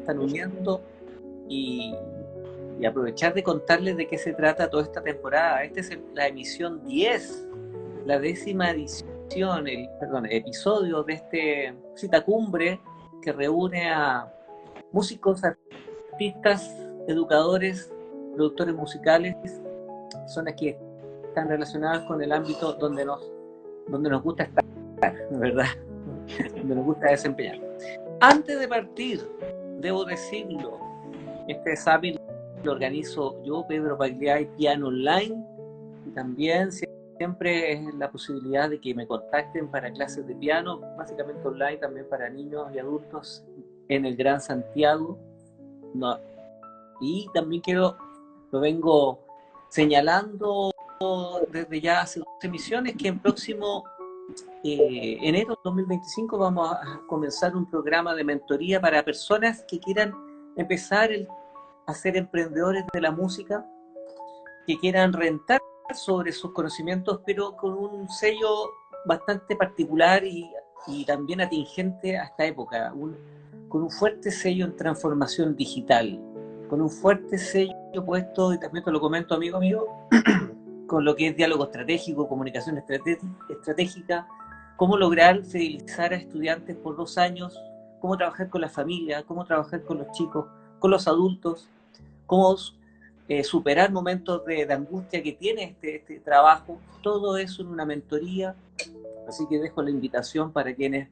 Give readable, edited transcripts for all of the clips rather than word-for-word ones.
están uniendo y aprovechar de contarles de qué se trata toda esta temporada. Esta es la emisión 10, la 10ª edición, episodio de este cita cumbre que reúne a músicos, artistas, educadores, productores musicales, personas que están relacionadas con el ámbito donde nos gusta estar, ¿verdad? Donde nos gusta desempeñar. Antes de partir, debo decirlo, este examen lo organizo yo, Pedro Pagliai, Piano Online, y también siempre es la posibilidad de que me contacten para clases de piano, básicamente online, también para niños y adultos en el Gran Santiago. No. Y también lo vengo señalando desde ya hace 2 emisiones, que en próximo enero de 2025 vamos a comenzar un programa de mentoría para personas que quieran empezar a ser emprendedores de la música, que quieran rentar sobre sus conocimientos, pero con un sello bastante particular y también atingente a esta época, con un fuerte sello en transformación digital, con un fuerte sello puesto, y también te lo comento, amigo mío, con lo que es diálogo estratégico, comunicación estratégica, cómo lograr fidelizar a estudiantes por 2 años, cómo trabajar con la familia, cómo trabajar con los chicos, con los adultos, cómo superar momentos de angustia que tiene este trabajo. Todo eso en una mentoría. Así que dejo la invitación para quienes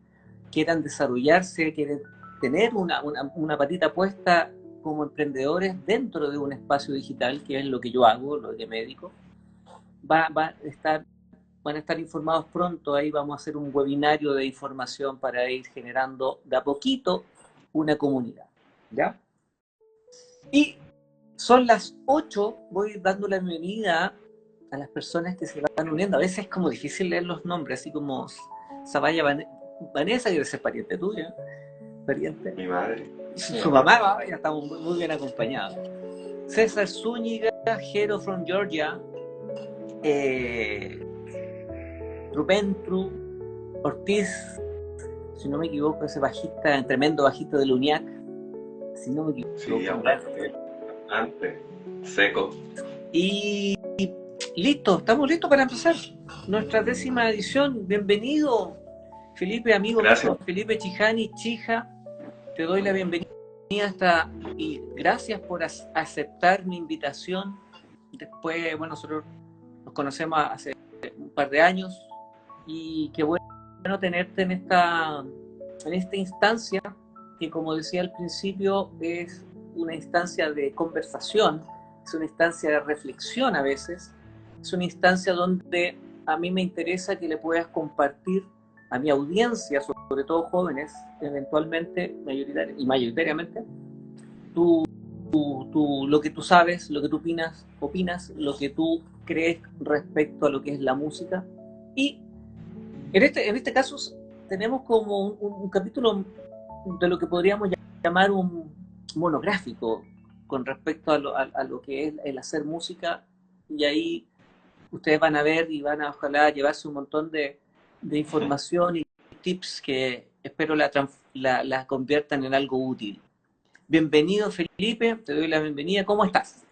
quieran desarrollarse, quieren tener una patita puesta como emprendedores dentro de un espacio digital, que es lo que yo hago, lo que me dedico. Van a estar informados pronto. Ahí vamos a hacer un webinario de información para ir generando de a poquito una comunidad, ¿ya? Y son las 8, voy dando la bienvenida a las personas que se van uniendo. A veces es como difícil leer los nombres, así como Zavalla Vanessa, que debe ser pariente tuya, pariente. Mi madre. Su mamá, ya estamos muy bien acompañados. César Zúñiga, Jero from Georgia, Rupentru Ortiz, si no me equivoco, ese bajista, tremendo bajista de Luniac, si no me equivoco. Sí, antes, seco. Y listo, estamos listos para empezar nuestra 10ª edición. Bienvenido, Felipe, amigo mío, Felipe Chijani, Chija. Te doy la bienvenida y gracias por aceptar mi invitación. Después, bueno, nosotros nos conocemos hace un par de años y qué bueno tenerte en esta instancia que, como decía al principio, es una instancia de conversación, es una instancia de reflexión a veces, es una instancia donde a mí me interesa que le puedas compartir a mi audiencia, sobre todo jóvenes, eventualmente, mayoritariamente, lo que tú sabes, lo que tú opinas, lo que tú crees respecto a lo que es la música. Y en este caso tenemos como un capítulo de lo que podríamos llamar un monográfico con respecto a lo que es el hacer música, y ahí ustedes van a ver y van a ojalá llevarse un montón de información y tips que espero la conviertan en algo útil. Bienvenido, Felipe, te doy la bienvenida. ¿Cómo estás?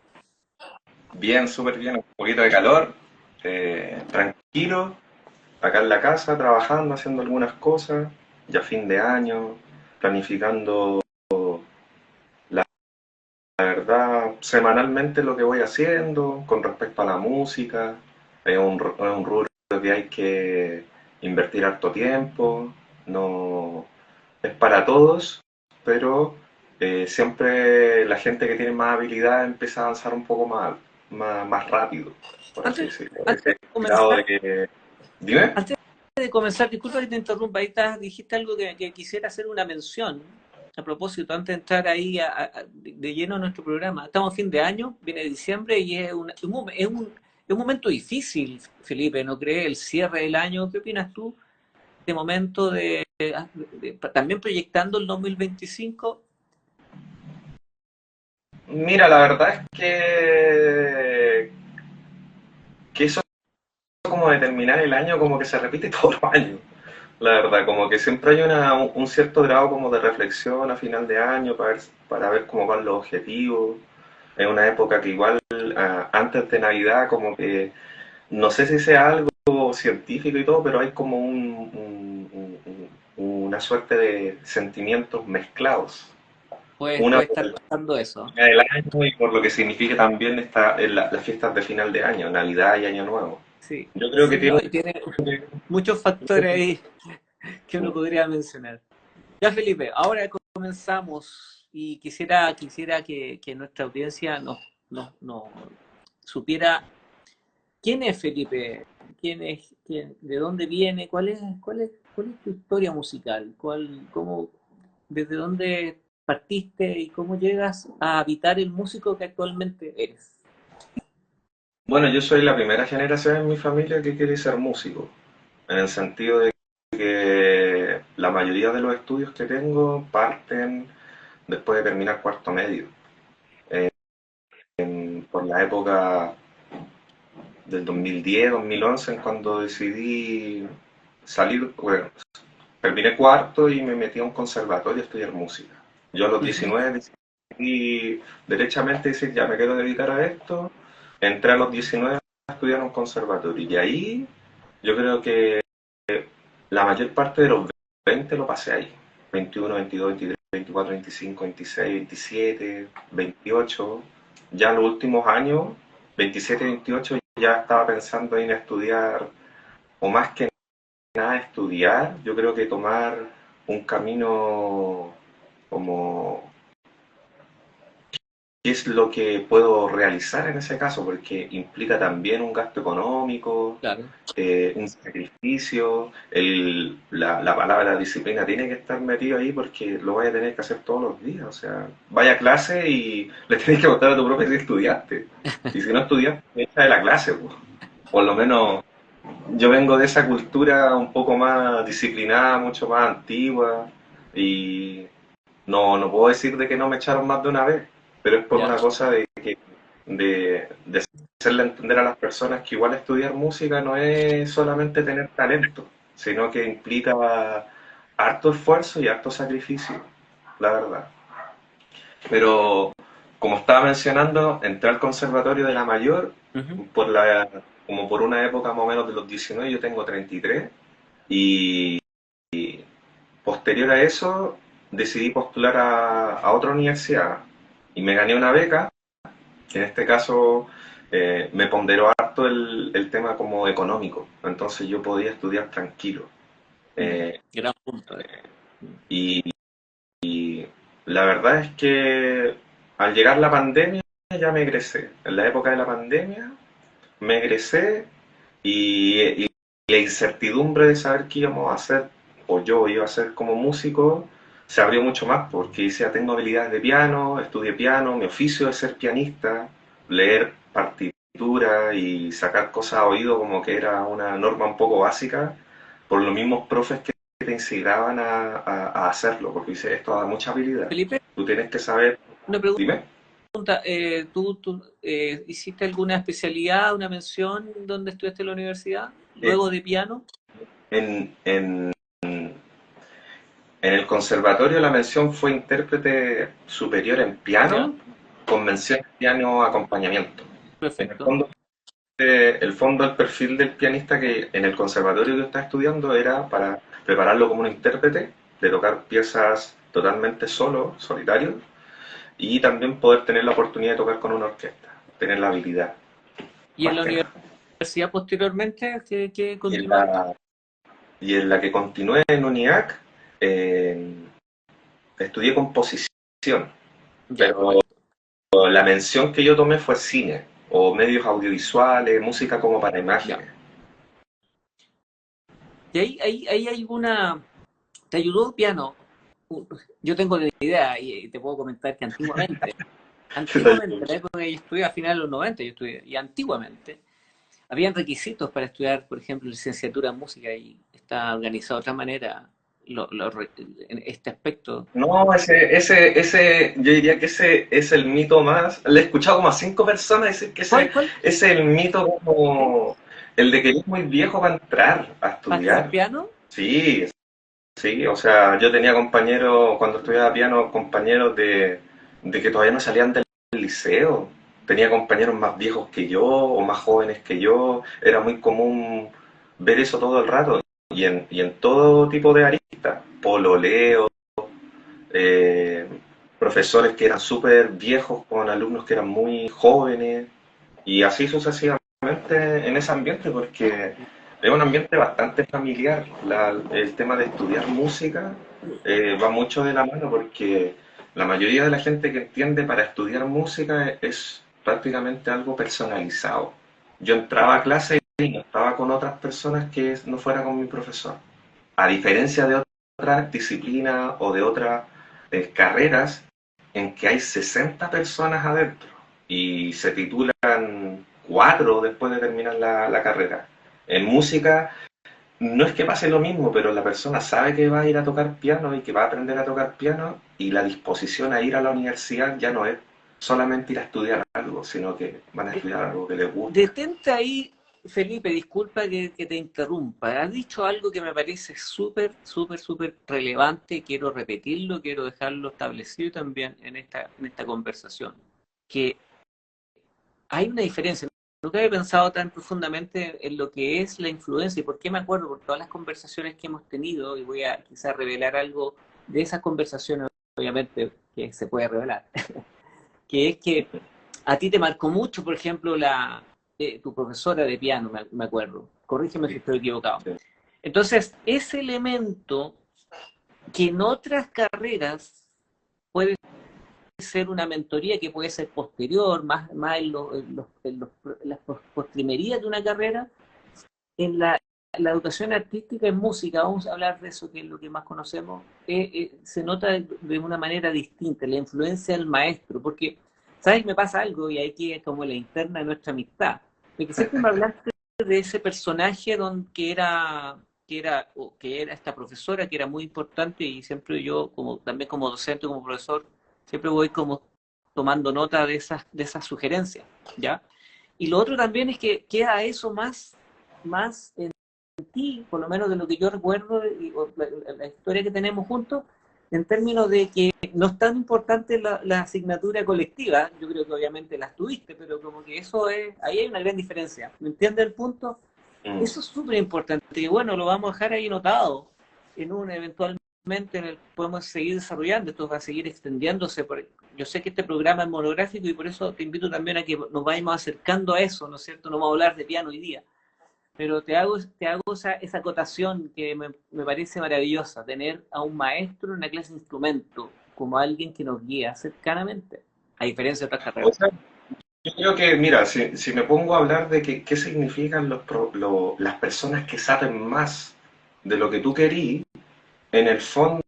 Bien, súper bien, un poquito de calor, tranquilo, acá en la casa, trabajando, haciendo algunas cosas, ya fin de año, planificando la verdad semanalmente lo que voy haciendo con respecto a la música. Es un rubro que hay que invertir harto tiempo, no es para todos, pero siempre la gente que tiene más habilidad empieza a avanzar un poco más rápido, por así decirlo. Dime. Antes de comenzar, disculpa que te interrumpa, ahí dijiste algo que quisiera hacer una mención. A propósito, antes de entrar ahí de lleno a nuestro programa, estamos a fin de año, viene diciembre y es un momento difícil, Felipe, ¿no crees? El cierre del año, ¿qué opinas tú de momento también proyectando el 2025? Mira, la verdad es que eso como de terminar el año como que se repite todos los años. la verdad, como que siempre hay un cierto grado como de reflexión a final de año para ver cómo van los objetivos. Es una época que igual antes de Navidad como que no sé si sea algo científico y todo, pero hay como una suerte de sentimientos mezclados. Una Puede por estar el pasando eso. día del año y por lo que significa también las fiestas de final de año, Navidad y Año Nuevo. Sí, Yo creo que sí, tiene... no, y tiene muchos factores ahí que uno podría mencionar. Ya, Felipe, ahora comenzamos y quisiera que nuestra audiencia nos supiera quién es Felipe, de dónde viene, cuál es tu historia musical, desde dónde partiste y cómo llegas a habitar el músico que actualmente eres. Bueno, yo soy la primera generación en mi familia que quiere ser músico, en el sentido de que la mayoría de los estudios que tengo parten después de terminar cuarto medio. Por la época del 2010, 2011, en cuando decidí salir, bueno, terminé cuarto y me metí a un conservatorio a estudiar música. Yo a los Ujú. 19 decidí derechamente decir, ya me quiero dedicar a esto. Entré a los 19 a estudiar en un conservatorio y ahí yo creo que la mayor parte de los 20 lo pasé ahí. 21, 22, 23, 24, 25, 26, 27, 28. Ya en los últimos años, 27, 28, ya estaba pensando en estudiar, o más que nada estudiar, yo creo que tomar un camino como qué es lo que puedo realizar en ese caso, porque implica también un gasto económico, Claro. un sacrificio, la palabra disciplina tiene que estar metido ahí porque lo vaya a tener que hacer todos los días, o sea, vaya a clase y le tienes que contar a tu profe si estudiaste, y si no estudiaste, echa de la clase, pues. Por lo menos yo vengo de esa cultura un poco más disciplinada, mucho más antigua, y no puedo decir de que no me echaron más de una vez, pero es por Ya. una cosa de hacerle entender a las personas que igual estudiar música no es solamente tener talento, sino que implica harto esfuerzo y harto sacrificio, la verdad. Pero como estaba mencionando, entré al conservatorio de la mayor Ujú. por la, como por una época más o menos de los 19, yo tengo 33 y posterior a eso decidí postular a otra universidad y me gané una beca, que en este caso me ponderó harto el tema como económico, entonces yo podía estudiar tranquilo. Eh, Gran punto. y la verdad es que al llegar la pandemia ya me egresé. En la época de la pandemia me egresé y la incertidumbre de saber qué íbamos a hacer, o yo iba a hacer como músico, se abrió mucho más porque decía, tengo habilidades de piano, estudié piano, mi oficio es ser pianista, leer partitura y sacar cosas a oído como que era una norma un poco básica, por los mismos profes que te incitaban a hacerlo, porque dice, esto da mucha habilidad. Felipe, Tú tienes que saber, una dime. pregunta. ¿Tú hiciste alguna especialidad, una mención donde estudiaste en la universidad, Eh, luego de piano? en, en, En el conservatorio la mención fue intérprete superior en ¿Ya? piano con mención en piano acompañamiento. En el Perfecto. fondo, el fondo del perfil del pianista que en el conservatorio que está estudiando era para prepararlo como un intérprete, de tocar piezas totalmente solo, solitario, y también poder tener la oportunidad de tocar con una orquesta, tener la habilidad, ¿Y en más la que nada. universidad posteriormente que Y en continuaste? la, y en la que continué en UNIAC, eh, estudié composición, Ya, pero perfecto. la mención que yo tomé fue cine o medios audiovisuales, música como para Ya. imágenes. Y ahí hay una... ¿Te ayudó el piano? Uh, Yo tengo la idea y te puedo comentar que antiguamente, en la época que yo estudié, a finales de los 90 yo estudié, y antiguamente, habían requisitos para estudiar, por ejemplo, licenciatura en música y está organizado de otra manera en este aspecto. No, yo diría que ese es el mito más. Le he escuchado como a 5 personas decir que ¿Cuál? ese es el mito ¿Sí? como el de que eres muy viejo para entrar a ¿Para estudiar estudiar. piano? Sí, sí, o sea, yo tenía compañeros, cuando estudiaba piano, compañeros de que todavía no salían del liceo. Tenía compañeros más viejos que yo o más jóvenes que yo. Era muy común ver eso todo el rato. Y en todo tipo de aristas. Pololeo, eh, profesores que eran súper viejos con alumnos que eran muy jóvenes. Y así sucesivamente en ese ambiente, porque es un ambiente bastante familiar. El tema de estudiar música va mucho de la mano porque la mayoría de la gente que entiende para estudiar música es prácticamente algo personalizado. Yo entraba a clase y no estaba con otras personas que no fuera con mi profesor. A diferencia de otras disciplinas o de otras carreras en que hay 60 personas adentro y se titulan 4 después de terminar la carrera. En música no es que pase lo mismo, pero la persona sabe que va a ir a tocar piano y que va a aprender a tocar piano y la disposición a ir a la universidad ya no es solamente ir a estudiar algo, sino que van a estudiar algo que les gusta. Detente ahí, Felipe, disculpa que te interrumpa. Has dicho algo que me parece súper relevante. Quiero repetirlo, quiero dejarlo establecido también en esta conversación. Que hay una diferencia. Nunca había pensado tan profundamente en lo que es la influencia. ¿Y por qué me acuerdo? Por todas las conversaciones que hemos tenido, y voy a quizás revelar algo de esas conversaciones, obviamente, que se puede revelar. Que es que a ti te marcó mucho, por ejemplo, tu profesora de piano, me acuerdo. Corrígeme si Sí, estoy equivocado. sí. Entonces, ese elemento que en otras carreras puede ser una mentoría que puede ser posterior, más en las postrimerías de una carrera, en la educación artística en música, vamos a hablar de eso, que es lo que más conocemos, se nota de una manera distinta, la influencia del maestro, porque, ¿sabes? Me pasa algo, y aquí es como la interna de nuestra amistad, de que siempre me hablaste de ese personaje que era esta profesora, que era muy importante, y siempre yo, como también como docente, como profesor, siempre voy como tomando nota de esas sugerencias, ¿ya? Y lo otro también es que queda eso más en ti, por lo menos de lo que yo recuerdo, la historia que tenemos juntos, en términos de que no es tan importante la asignatura colectiva, yo creo que obviamente las tuviste, pero como que eso es, ahí hay una gran diferencia. ¿Me entiendes el punto? Mm. Eso es súper importante y bueno, lo vamos a dejar ahí notado en un eventualmente en el que podemos seguir desarrollando, esto va a seguir extendiéndose. Yo sé que este programa es monográfico y por eso te invito también a que nos vayamos acercando a eso, ¿no es cierto? No vamos a hablar de piano hoy día, pero te hago esa acotación que me parece maravillosa, tener a un maestro en una clase de instrumento como alguien que nos guía cercanamente, a diferencia de otras O carreras. sea, yo creo que, mira, si me pongo a hablar de qué significan las personas que saben más de lo que tú querí, en el fondo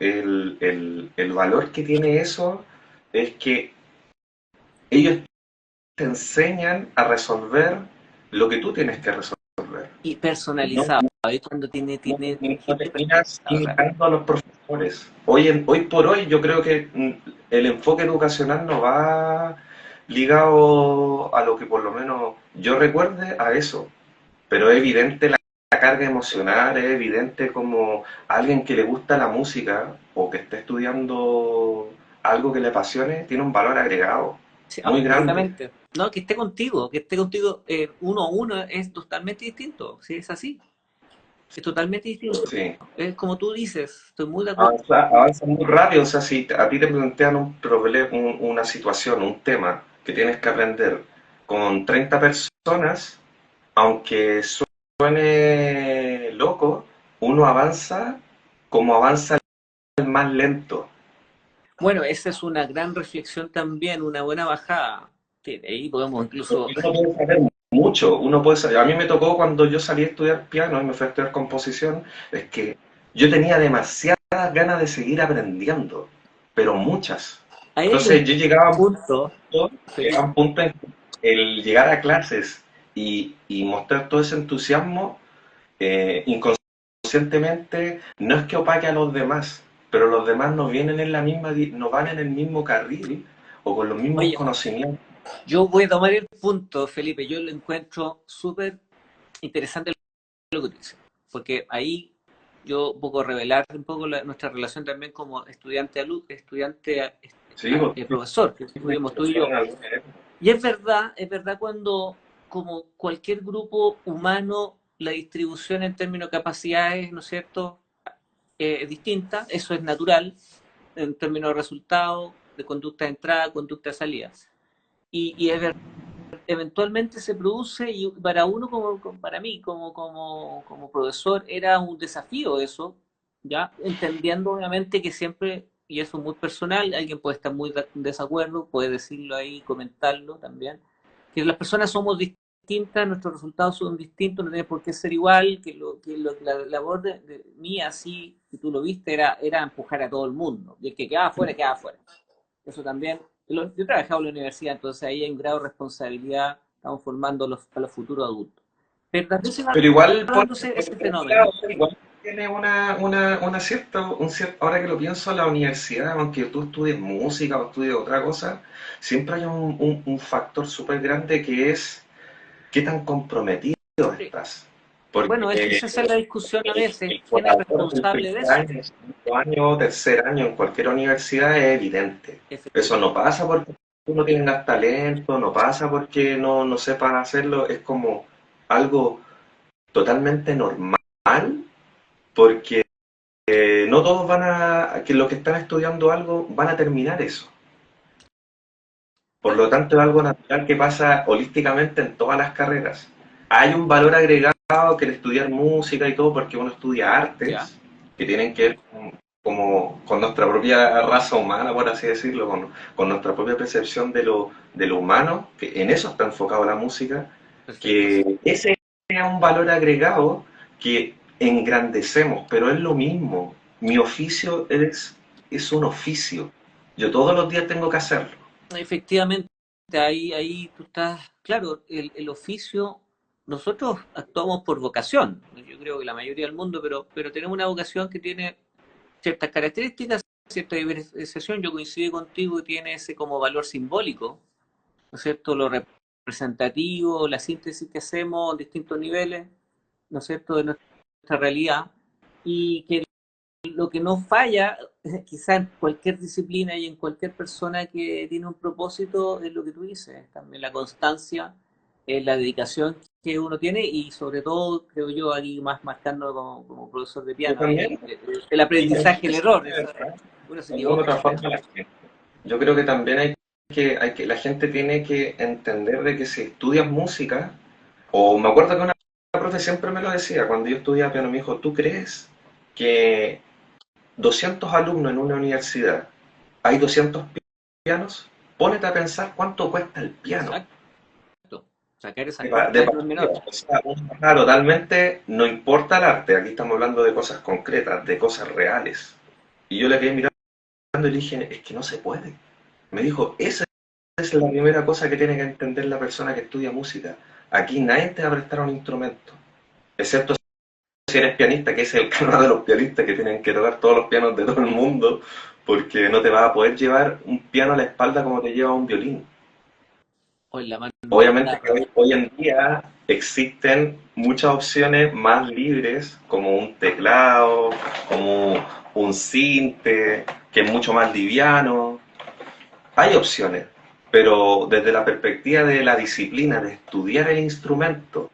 el valor que tiene eso es que ellos te enseñan a resolver lo que tú tienes que resolver. Y No, personalizado, ahí cuando tiene no gente terminas personalizada, claro. imitando a los profesores. Hoy por hoy yo creo que el enfoque educacional no va ligado a lo que por lo menos yo recuerde a eso, pero es evidente la carga emocional, es evidente como alguien que le gusta la música o que esté estudiando algo que le apasione, tiene un valor agregado Sí, muy grande. absolutamente. No, que esté contigo uno a uno es totalmente distinto, sí, es así, es totalmente distinto. Sí. Es como tú dices, estoy muy de acuerdo. Avanza muy rápido, o sea, si a ti te plantean un problema, una situación, un tema que tienes que aprender con 30 personas, aunque suene loco, uno avanza como avanza el más lento. Bueno, esa es una gran reflexión también, una buena bajada. Sí, de ahí podemos incluso... Porque uno puede saber mucho, uno puede saber. A mí me tocó cuando yo salí a estudiar piano y me fui a estudiar composición, es que yo tenía demasiadas ganas de seguir aprendiendo, pero muchas. Ahí hay un Entonces yo llegaba punto, llega Felipe. un punto en que el llegar a clases y mostrar todo ese entusiasmo, inconscientemente, no es que opaque a los demás, pero los demás no vienen en la misma, no van en el mismo carril o con los mismos Oye, conocimientos. yo voy a tomar el punto, Felipe. Yo lo encuentro súper interesante lo que dices. porque ahí yo un poco revelar un poco nuestra relación también como Sí, porque profesor, que estuvimos tú y yo. Y es verdad cuando, como cualquier grupo humano, la distribución en términos de capacidades, ¿no es cierto?, es distinta, eso es natural, en términos de resultados, de conducta de entrada, conducta de salida. Y es verdad, eventualmente se produce, y para uno, para mí, como profesor, era un desafío eso, ¿ya? Entendiendo obviamente que siempre, y eso es muy personal, alguien puede estar muy en desacuerdo, puede decirlo ahí, comentarlo también, que las personas somos distintas, nuestros resultados son distintos, no tiene por qué ser igual, la labor de mía, así, si tú lo viste, era empujar a todo el mundo, y el que quedaba afuera. Eso también, yo he trabajado en la universidad, entonces ahí hay un grado de responsabilidad, estamos formando a los futuros adultos. Pero también se va Pero igual, dándose ese fenómeno. igual tiene una cierta, ahora que lo pienso, la universidad, aunque tú estudies música o estudies otra cosa, siempre hay un factor súper grande que es qué tan comprometido estás. Bueno, Porque esa es la discusión a veces, el ¿quién es colador del responsable de primer eso? año, segundo año, tercer año en cualquier universidad es evidente. Eso no pasa porque tú no tengas talento, no pasa porque no sepas hacerlo, es como algo totalmente normal porque no todos que los que están estudiando algo van a terminar eso. Por lo tanto, es algo natural que pasa holísticamente en todas las carreras. Hay un valor agregado que el estudiar música y todo, porque uno estudia Ya, artes que tienen que ver con nuestra propia raza humana, por así decirlo, con nuestra propia percepción de lo humano, que en eso está enfocado la música, perfecto, sí. que ese es un valor agregado que engrandecemos, pero es lo mismo. Mi oficio es un oficio. Yo todos los días tengo que hacerlo. Efectivamente, ahí tú estás, claro, el oficio, nosotros actuamos por vocación, yo creo que la mayoría del mundo, pero tenemos una vocación que tiene ciertas características, cierta diferenciación, yo coincido contigo que tiene ese como valor simbólico, ¿no es cierto? Lo representativo, la síntesis que hacemos en distintos niveles, ¿no es cierto?, de nuestra realidad, y que lo que no falla, quizá en cualquier disciplina y en cualquier persona que tiene un propósito, es lo que tú dices, también la constancia, la dedicación que uno tiene y sobre todo, creo yo, aquí más marcando como profesor de Yo piano, ahí, también. el Y yo aprendizaje, el eso error, de verdad, uno se de alguna equivoca, otra etcétera. forma la gente. Yo creo que también la gente tiene que entender de que si estudias música, o me acuerdo que una profe siempre me lo decía, cuando yo estudiaba piano, me dijo, ¿tú crees que 200 alumnos en una universidad hay 200 pianos? Pónete a pensar cuánto cuesta el piano. Exacto, sacar esas De cuentas no es partida. menor. O sea, totalmente no importa el arte, aquí estamos hablando de cosas concretas, de cosas reales. Y yo le quedé mirando y le dije, es que no se puede. Me dijo, esa es la primera cosa que tiene que entender la persona que estudia música. Aquí nadie te va a prestar un instrumento, excepto si eres pianista, que es el canon de los pianistas que tienen que tocar todos los pianos de todo el mundo, porque no te vas a poder llevar un piano a la espalda como te lleva un violín. O en la mano Obviamente que guitarra. hoy en día existen muchas opciones más libres, como un teclado, como un sinte, que es mucho más liviano. Hay opciones, pero desde la perspectiva de la disciplina de estudiar el instrumento,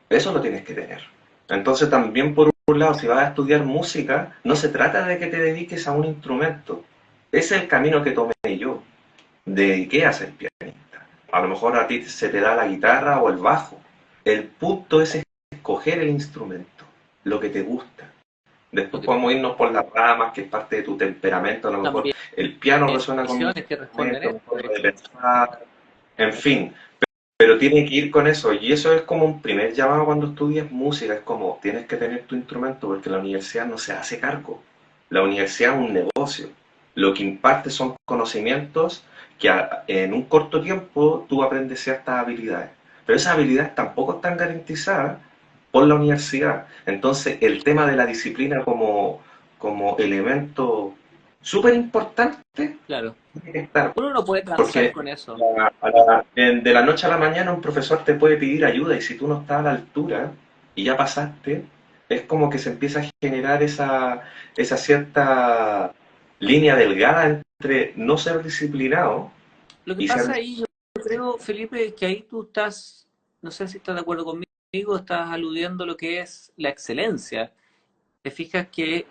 eso lo tienes que tener. Entonces también por un lado, si vas a estudiar música, no se trata de que te dediques a un instrumento. Ese es el camino que tomé yo. Dediqué a ser pianista. A lo mejor a ti se te da la guitarra o el bajo. El punto es escoger el instrumento, lo que te gusta. Después Porque podemos irnos por las ramas, que es parte de tu temperamento. A lo mejor también el piano hay resuena con mi misiones que responden a temperamento, mi esto, de forma de hecho. pensar, en fin. Pero tiene que ir con eso. Y eso es como un primer llamado cuando estudias música. Es como tienes que tener tu instrumento porque la universidad no se hace cargo. La universidad es un negocio. Lo que imparte son conocimientos que en un corto tiempo tú aprendes ciertas habilidades. Pero esas habilidades tampoco están garantizadas por la universidad. Entonces, el tema de la disciplina como elemento súper importante Claro. tiene que estar. Uno no puede transar Porque con eso. de la noche a la mañana un profesor te puede pedir ayuda y si tú no estás a la altura, y ya pasaste, es como que se empieza a generar esa cierta línea delgada entre no ser disciplinado Lo que y ser... pasa ahí, yo creo, Felipe, es que ahí tú estás, no sé si estás de acuerdo conmigo, estás aludiendo a lo que es la excelencia. Te fijas que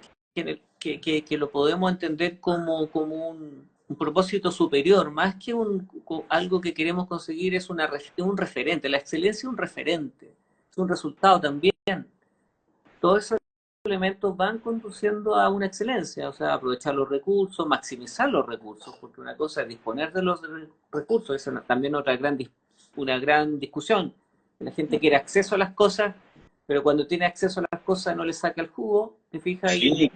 lo podemos entender como un propósito superior, más que algo que queremos conseguir, es un referente. La excelencia es un referente, es un resultado también. Todos esos elementos van conduciendo a una excelencia, o sea, aprovechar los recursos, maximizar los recursos, porque una cosa es disponer de los recursos, esa es también una gran discusión. La gente quiere acceso a las cosas, pero cuando tiene acceso a las cosas no le saca el jugo, te fijas, Sí,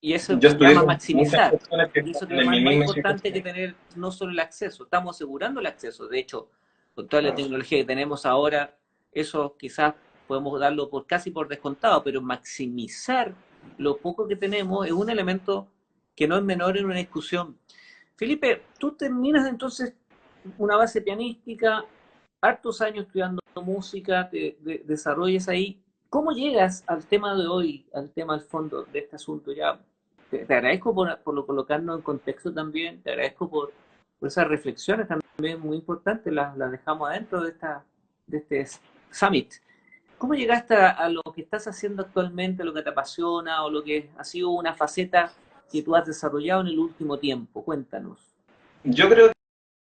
y eso yo se estudié llama con muchas maximizar. personas que Y eso están creo en más, mi más misma importante que situación. tener no solo el acceso, estamos asegurando el acceso. De hecho, con toda la Claro. tecnología que tenemos ahora, eso quizás podemos darlo por casi por descontado, pero maximizar lo poco que tenemos es un elemento que no es menor en una discusión. Felipe, tú terminas entonces una base pianística, hartos años estudiando música, desarrollas ahí. ¿Cómo llegas al tema de hoy, al tema al fondo de este asunto? Ya, te agradezco por lo colocarnos en contexto también, te agradezco por esas reflexiones también muy importantes, las dejamos adentro de este summit. ¿Cómo llegaste a lo que estás haciendo actualmente, lo que te apasiona o lo que ha sido una faceta que tú has desarrollado en el último tiempo? Cuéntanos. Yo creo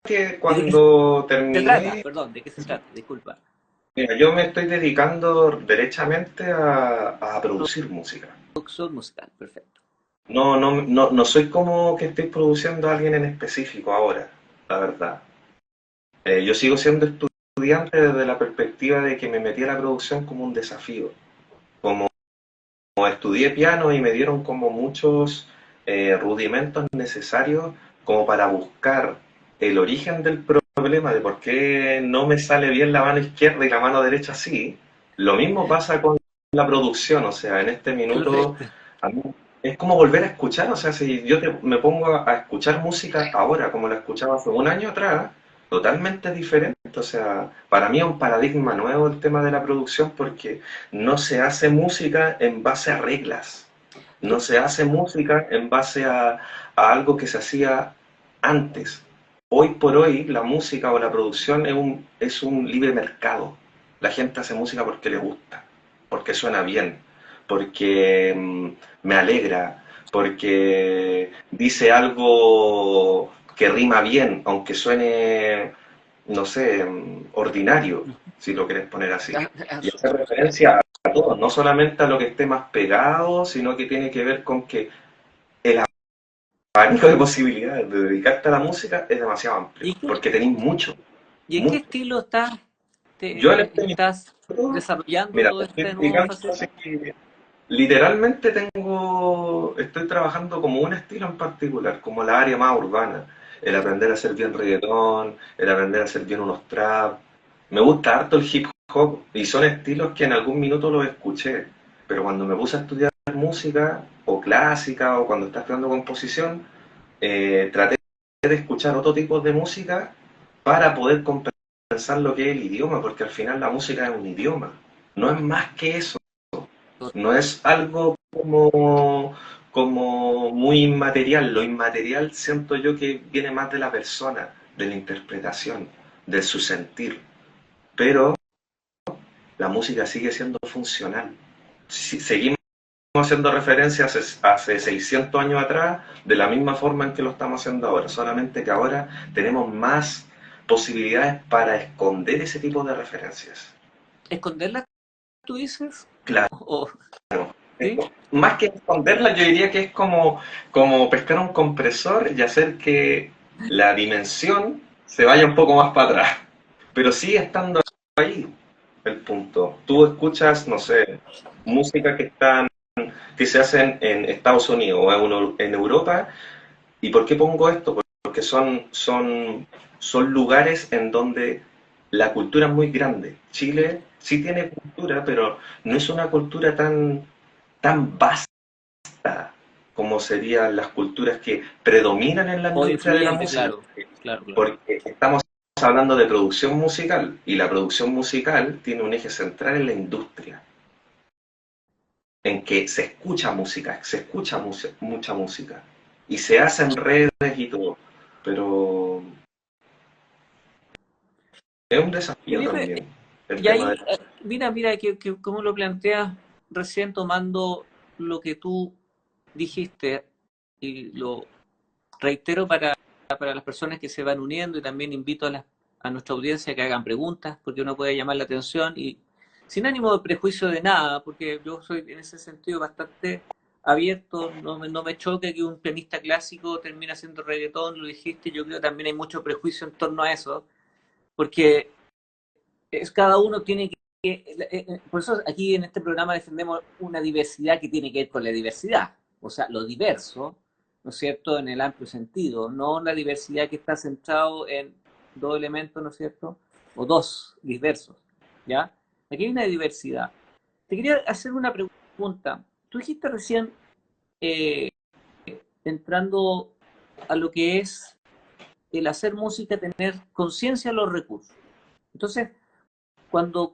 que ¿Y de qué cuando se trata? terminé, Perdón, ¿de qué se trata? Disculpa. mira, yo me estoy dedicando derechamente a producir música. Producción musical, perfecto. No soy como que estoy produciendo a alguien en específico ahora, la verdad. Yo sigo siendo estudiante desde la perspectiva de que me metí a la producción como un desafío. Como estudié piano y me dieron como muchos rudimentos necesarios como para buscar el origen del problema de por qué no me sale bien la mano izquierda y la mano derecha sí. Lo mismo pasa con la producción, o sea, en este minuto Perfecto. a mí es como volver a escuchar, o sea, si yo me pongo a escuchar música ahora como la escuchaba hace un año atrás, totalmente diferente, o sea, para mí es un paradigma nuevo el tema de la producción porque no se hace música en base a reglas, no se hace música en base a algo que se hacía antes. Hoy por hoy la música o la producción es un libre mercado. La gente hace música porque le gusta, porque suena bien, porque me alegra, porque dice algo que rima bien, aunque suene, no sé, ordinario, si lo querés poner así. Y hacer referencia a todo, no solamente a lo que esté más pegado, sino que tiene que ver con que el abanico de posibilidades de dedicarte a la música es demasiado amplio, ¿Y, qué- porque tenéis mucho, y en qué mucho. estilo Yo en este estás minuto, desarrollando mira, toda me estoy esta nueva dedicando faceta? así que literalmente estoy trabajando como un estilo en particular, como la área más urbana, el aprender a hacer bien reggaetón, el aprender a hacer bien unos trap. Me gusta harto el hip hop y son estilos que en algún minuto los escuché, pero cuando me puse a estudiar música o clásica o cuando estás estudiando composición, traté de escuchar otro tipo de música para poder compensar lo que es el idioma, porque al final la música es un idioma, no es más que eso. No es algo como muy inmaterial. Lo inmaterial siento yo que viene más de la persona, de la interpretación, de su sentir. Pero la música sigue siendo funcional. Si, seguimos haciendo referencias hace 600 años atrás de la misma forma en que lo estamos haciendo ahora, solamente que ahora tenemos más posibilidades para esconder ese tipo de referencias. ¿Esconderlas, tú dices? Claro. ¿Sí? Más que esconderla, yo diría que es como pescar un compresor y hacer que la dimensión se vaya un poco más para atrás. Pero sigue estando ahí el punto. Tú escuchas, no sé, música que se hace en Estados Unidos o en Europa. ¿Y por qué pongo esto? Porque son lugares en donde la cultura es muy grande. Chile sí tiene cultura, pero no es una cultura tan vasta como serían las culturas que predominan en la O industria de la influyente, música, claro. Claro, claro. porque estamos hablando de producción musical y la producción musical tiene un eje central en la industria. en que se escucha música, se escucha mucha música y se hacen redes y todo, pero es un desafío Felipe, también el y tema de... ahí, mira, que cómo lo planteas recién tomando lo que tú dijiste y lo reitero para las personas que se van uniendo y también invito a nuestra audiencia que hagan preguntas porque uno puede llamar la atención y sin ánimo de prejuicio de nada, porque yo soy en ese sentido bastante abierto, no me choca que un pianista clásico termine haciendo reggaetón, lo dijiste, yo creo que también hay mucho prejuicio en torno a eso, porque cada uno tiene por eso aquí en este programa defendemos una diversidad que tiene que ver con la diversidad, o sea, lo diverso, ¿no es cierto?, en el amplio sentido, no una diversidad que está centrado en dos elementos, ¿no es cierto?, o dos diversos, ¿ya? Aquí hay una diversidad. Te quería hacer una pregunta. Tú dijiste recién, eh, entrando a lo que es el hacer música, tener conciencia de los recursos. Entonces, cuando,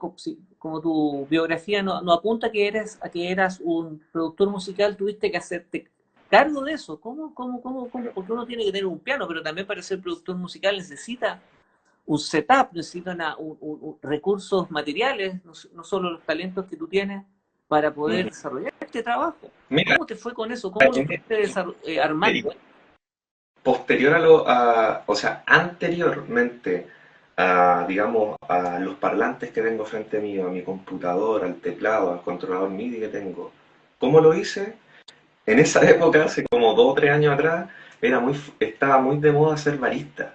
como tu biografía no apunta a que eras un productor musical, tuviste que hacerte cargo de eso. ¿Cómo? Porque uno tiene que tener un piano, pero también para ser productor musical necesita un setup, necesita recursos materiales, no solo los talentos que tú tienes para poder Ujú. desarrollar este trabajo. Mira, ¿Cómo te fue con eso? ¿Cómo lo en fuiste armando? posterior o sea, anteriormente a, digamos, a los parlantes que tengo frente mío, a mi computador, al teclado, al controlador MIDI que tengo, ¿cómo lo hice? En esa época, hace como 2 o 3 años atrás, estaba muy de moda ser barista.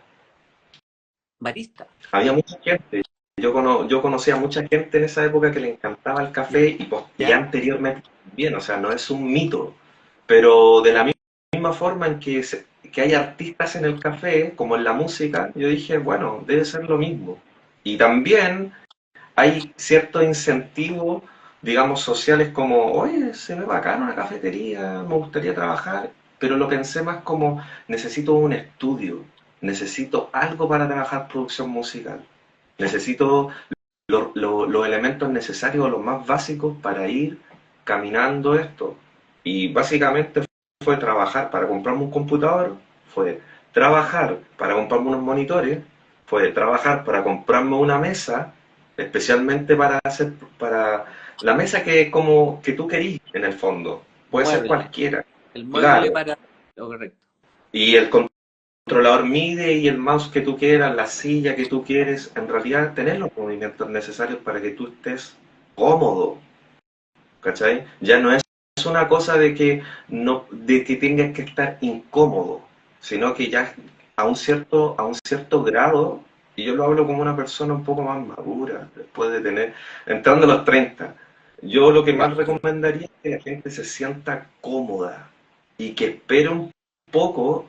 Barista. Había mucha gente, yo conocía a mucha gente en esa época que le encantaba el café y ¿Ya? anteriormente también, o sea, no es un mito, pero de la misma forma en que hay artistas en el café, como en la música, yo dije, bueno, debe ser lo mismo. Y también hay ciertos incentivos, digamos, sociales como, oye, se ve bacana una cafetería, me gustaría trabajar, pero lo pensé más como, necesito un estudio, necesito algo para trabajar producción musical, necesito los elementos necesarios, los más básicos para ir caminando esto. Y básicamente fue trabajar para comprarme un computador, fue trabajar para comprarme unos monitores, fue trabajar para comprarme una mesa, especialmente para la mesa que tú querís en el fondo. Puede ser Mueble. cualquiera, El mueble claro. para lo correcto. Y el controlador MIDI y el mouse que tú quieras, la silla que tú quieres, en realidad tener los movimientos necesarios para que tú estés cómodo, ¿cachai? Ya no es una cosa de que no, de que tengas que estar incómodo, sino que ya a un cierto grado, y yo lo hablo como una persona un poco más madura, después de entrando a los 30, yo lo que Ya. más recomendaría es que la gente se sienta cómoda y que espere un poco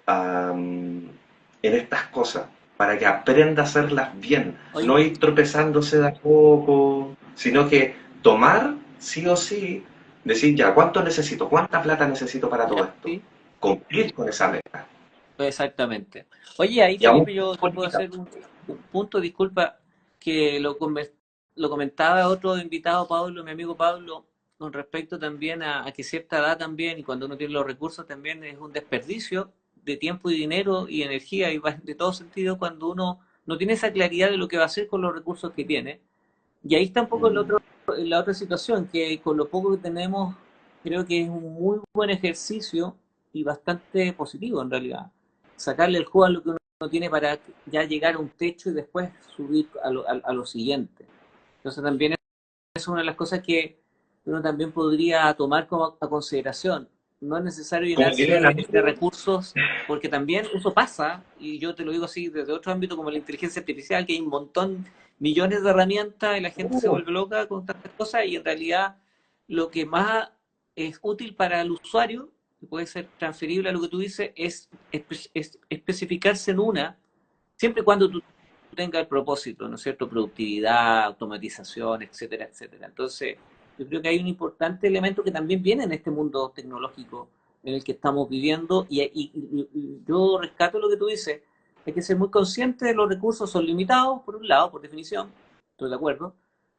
en estas cosas, para que aprenda a hacerlas bien, Oye, no ir tropezándose de a poco, sino que tomar sí o sí, decir ya, ¿cuánto necesito? ¿Cuánta plata necesito para todo ya, esto? sí. Cumplir con esa meta. Exactamente. Oye, ahí Y aún Felipe, yo te puedo política. hacer un punto, disculpa, que lo comentaba otro invitado, Pablo, mi amigo Pablo, con respecto también a que cierta edad también, y cuando uno tiene los recursos también es un desperdicio de tiempo y dinero y energía y de todo sentido cuando uno no tiene esa claridad de lo que va a hacer con los recursos que tiene. Y ahí está un poco Mm. la otra situación, que con lo poco que tenemos, creo que es un muy buen ejercicio y bastante positivo en realidad. Sacarle el juego a lo que uno tiene para ya llegar a un techo y después subir a lo siguiente. Entonces también es una de las cosas que uno también podría tomar como a consideración. No es necesario Como llenarse diría el de amigo, recursos, porque también eso pasa, y yo te lo digo así desde otro ámbito como la inteligencia artificial, que hay un montón, millones de herramientas y la gente se vuelve loca con tantas cosas y en realidad lo que más es útil para el usuario, que puede ser transferible a lo que tú dices, es especificarse en una, siempre y cuando tú tengas el propósito, ¿no es cierto? Productividad, automatización, etcétera, etcétera. Entonces, yo creo que hay un importante elemento que también viene en este mundo tecnológico en el que estamos viviendo y yo rescato lo que tú dices, hay que ser muy consciente de los recursos son limitados, por un lado, por definición, estoy de acuerdo,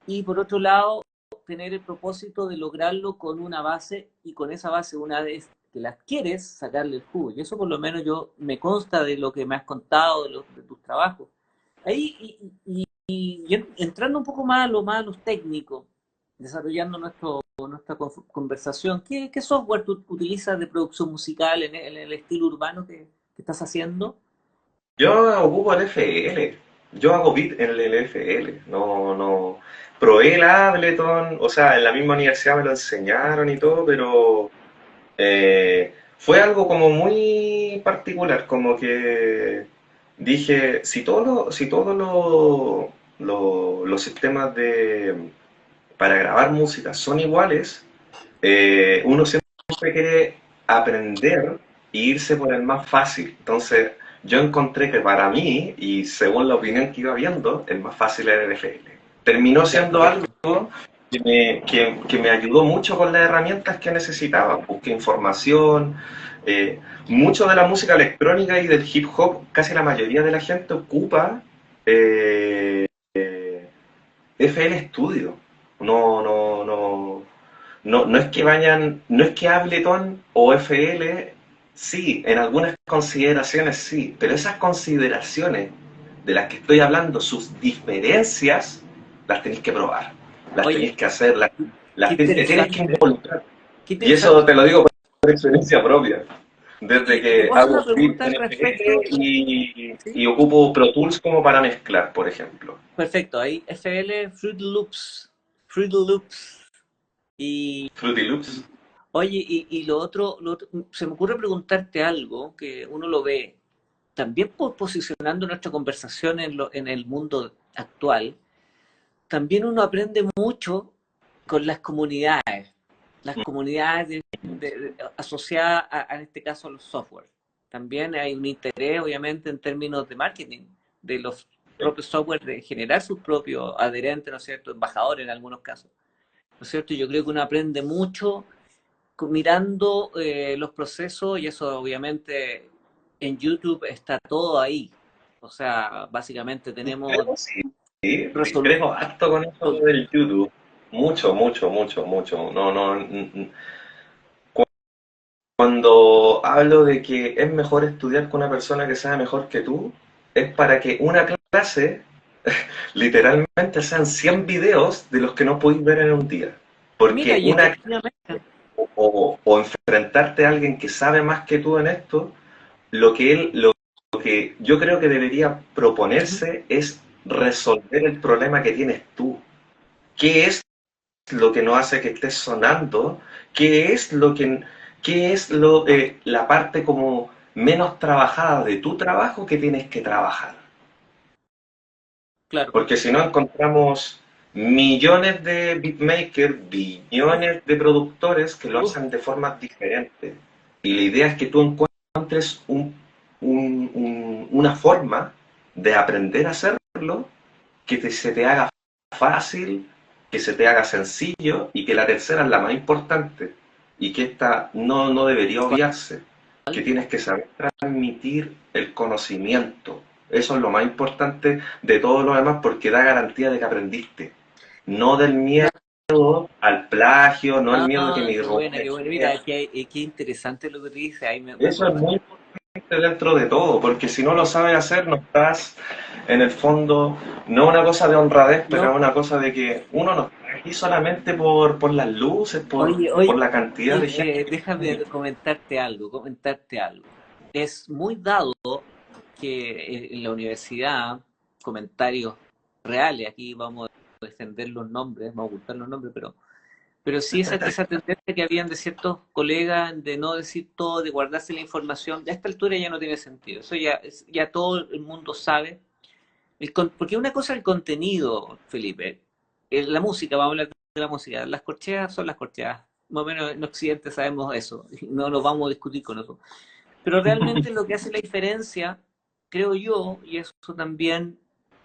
y por otro lado, tener el propósito de lograrlo con una base, y con esa base, una vez que la adquieres, sacarle el jugo. Y eso por lo menos yo me consta de lo que me has contado, de tus trabajos. Ahí, y entrando un poco más a los técnicos, desarrollando nuestra conversación, ¿qué software tú utilizas de producción musical en el estilo urbano que estás haciendo? Yo ocupo el FL. Yo hago beat en el FL. No. Probé el Ableton, o sea, en la misma universidad me lo enseñaron y todo, pero fue algo como muy particular, como que dije, si todos los sistemas para grabar música son iguales, uno siempre quiere aprender e irse por el más fácil. Entonces, yo encontré que para mí, y según la opinión que iba viendo, el más fácil era el FL. Terminó siendo algo que me ayudó mucho con las herramientas que necesitaba. Busqué información. Mucho de la música electrónica y del hip hop, casi la mayoría de la gente ocupa eh, FL Studio. No es que vayan, no es que Ableton o FL, sí, en algunas consideraciones sí, pero esas consideraciones de las que estoy hablando, sus diferencias, las tenéis que probar, las tenéis Oye, que hacer, qué te tienes que interesante, involucrar. qué Y eso interesante. te lo digo por experiencia propia. Desde Y te que puedo hacer hago una beat pregunta al en FL respecto. y ¿Sí? ocupo Pro Tools como para mezclar, por ejemplo. Perfecto, ahí FL Fruit Loops. Fruit Loops. Y Fruity Loops. oye, y lo otro, se me ocurre preguntarte algo que uno lo ve también posicionando nuestra conversación en el mundo actual. También uno aprende mucho con las comunidades asociadas en este caso a los software. También hay un interés, obviamente, en términos de marketing, de los propios software, de generar sus propios adherentes, ¿no es cierto?, embajadores en algunos casos, ¿no es cierto? Yo creo que uno aprende mucho mirando los procesos, y eso obviamente en YouTube está todo ahí. O sea, básicamente tenemos Sí, resolución. discrepo harto con eso del YouTube. Mucho, mucho, mucho, mucho. Cuando hablo de que es mejor estudiar con una persona que sabe mejor que tú, es para que una clase literalmente sean 100 videos de los que no podéis ver en un día. Mira, Porque y una efectivamente, o enfrentarte a alguien que sabe más que tú en esto, lo que yo creo que debería proponerse es resolver el problema que tienes tú. ¿Qué es lo que no hace que estés sonando? ¿Qué es la parte como menos trabajada de tu trabajo que tienes que trabajar? claro. Porque si no encontramos millones de beatmakers, billones de productores que lo Uf, hacen de formas diferentes. Y la idea es que tú encuentres una forma de aprender a hacerlo que se te haga fácil, que se te haga sencillo y que la tercera es la más importante y que esta no debería obviarse, que tienes que saber transmitir el conocimiento. Eso es lo más importante de todo lo demás porque da garantía de que aprendiste. No del miedo al plagio, no el miedo de que ah, mi robo qué me buena. sea. Mira, qué interesante lo que te dice. Ahí me Eso es acuerdo. muy importante dentro de todo, porque si no lo sabes hacer, no estás en el fondo, no una cosa de honradez, pero No, es una cosa de que uno no está aquí solamente por las luces, por oye, la cantidad de gente que está déjame ahí. comentarte algo. Es muy dado que en la universidad, comentarios reales, aquí vamos a defender los nombres, vamos a ocultar los nombres, pero sí esa tendencia que habían de ciertos colegas de no decir todo, de guardarse la información, a esta altura ya no tiene sentido. Eso ya todo el mundo sabe. Porque una cosa es el contenido, Felipe. La música, vamos a hablar de la música. Las corcheas son las corcheas. Más o menos en Occidente sabemos eso. Y no nos vamos a discutir con eso. Pero realmente lo que hace la diferencia, creo yo, y eso también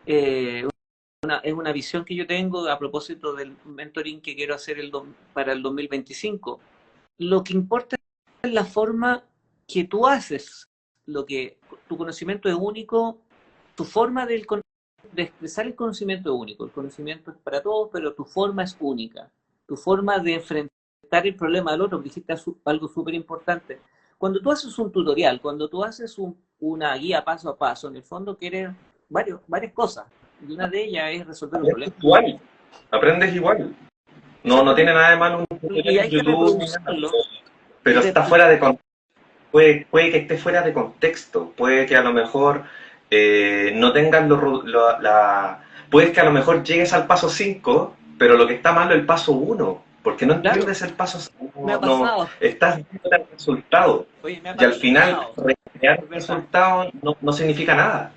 eh, es una visión que yo tengo a propósito del mentoring que quiero hacer para el 2025. Lo que importa es la forma que tú haces, lo que tu conocimiento es único, tu forma de expresar el conocimiento es único. El conocimiento es para todos, pero tu forma es única. tu forma de enfrentar el problema del otro, que dijiste algo súper importante. Cuando tú haces un tutorial, cuando tú haces una guía paso a paso, en el fondo quieres varias cosas. Y una de ellas es resolver un problema. Igual, aprendes igual. No tiene Exactamente. nada de malo un tutorial Y en hay que YouTube, ni nada, reproducirlo. pero está fuera de contexto. Puede que esté fuera de contexto, puede que a lo mejor no tengas puede que a lo mejor llegues al paso 5, pero lo que está malo es el paso 1, porque no Claro, entiendes el paso 5, me ha no, pasado. estás viendo el resultado, Oye, me ha y al final pasado. recrear Es el verdad. resultado no significa nada.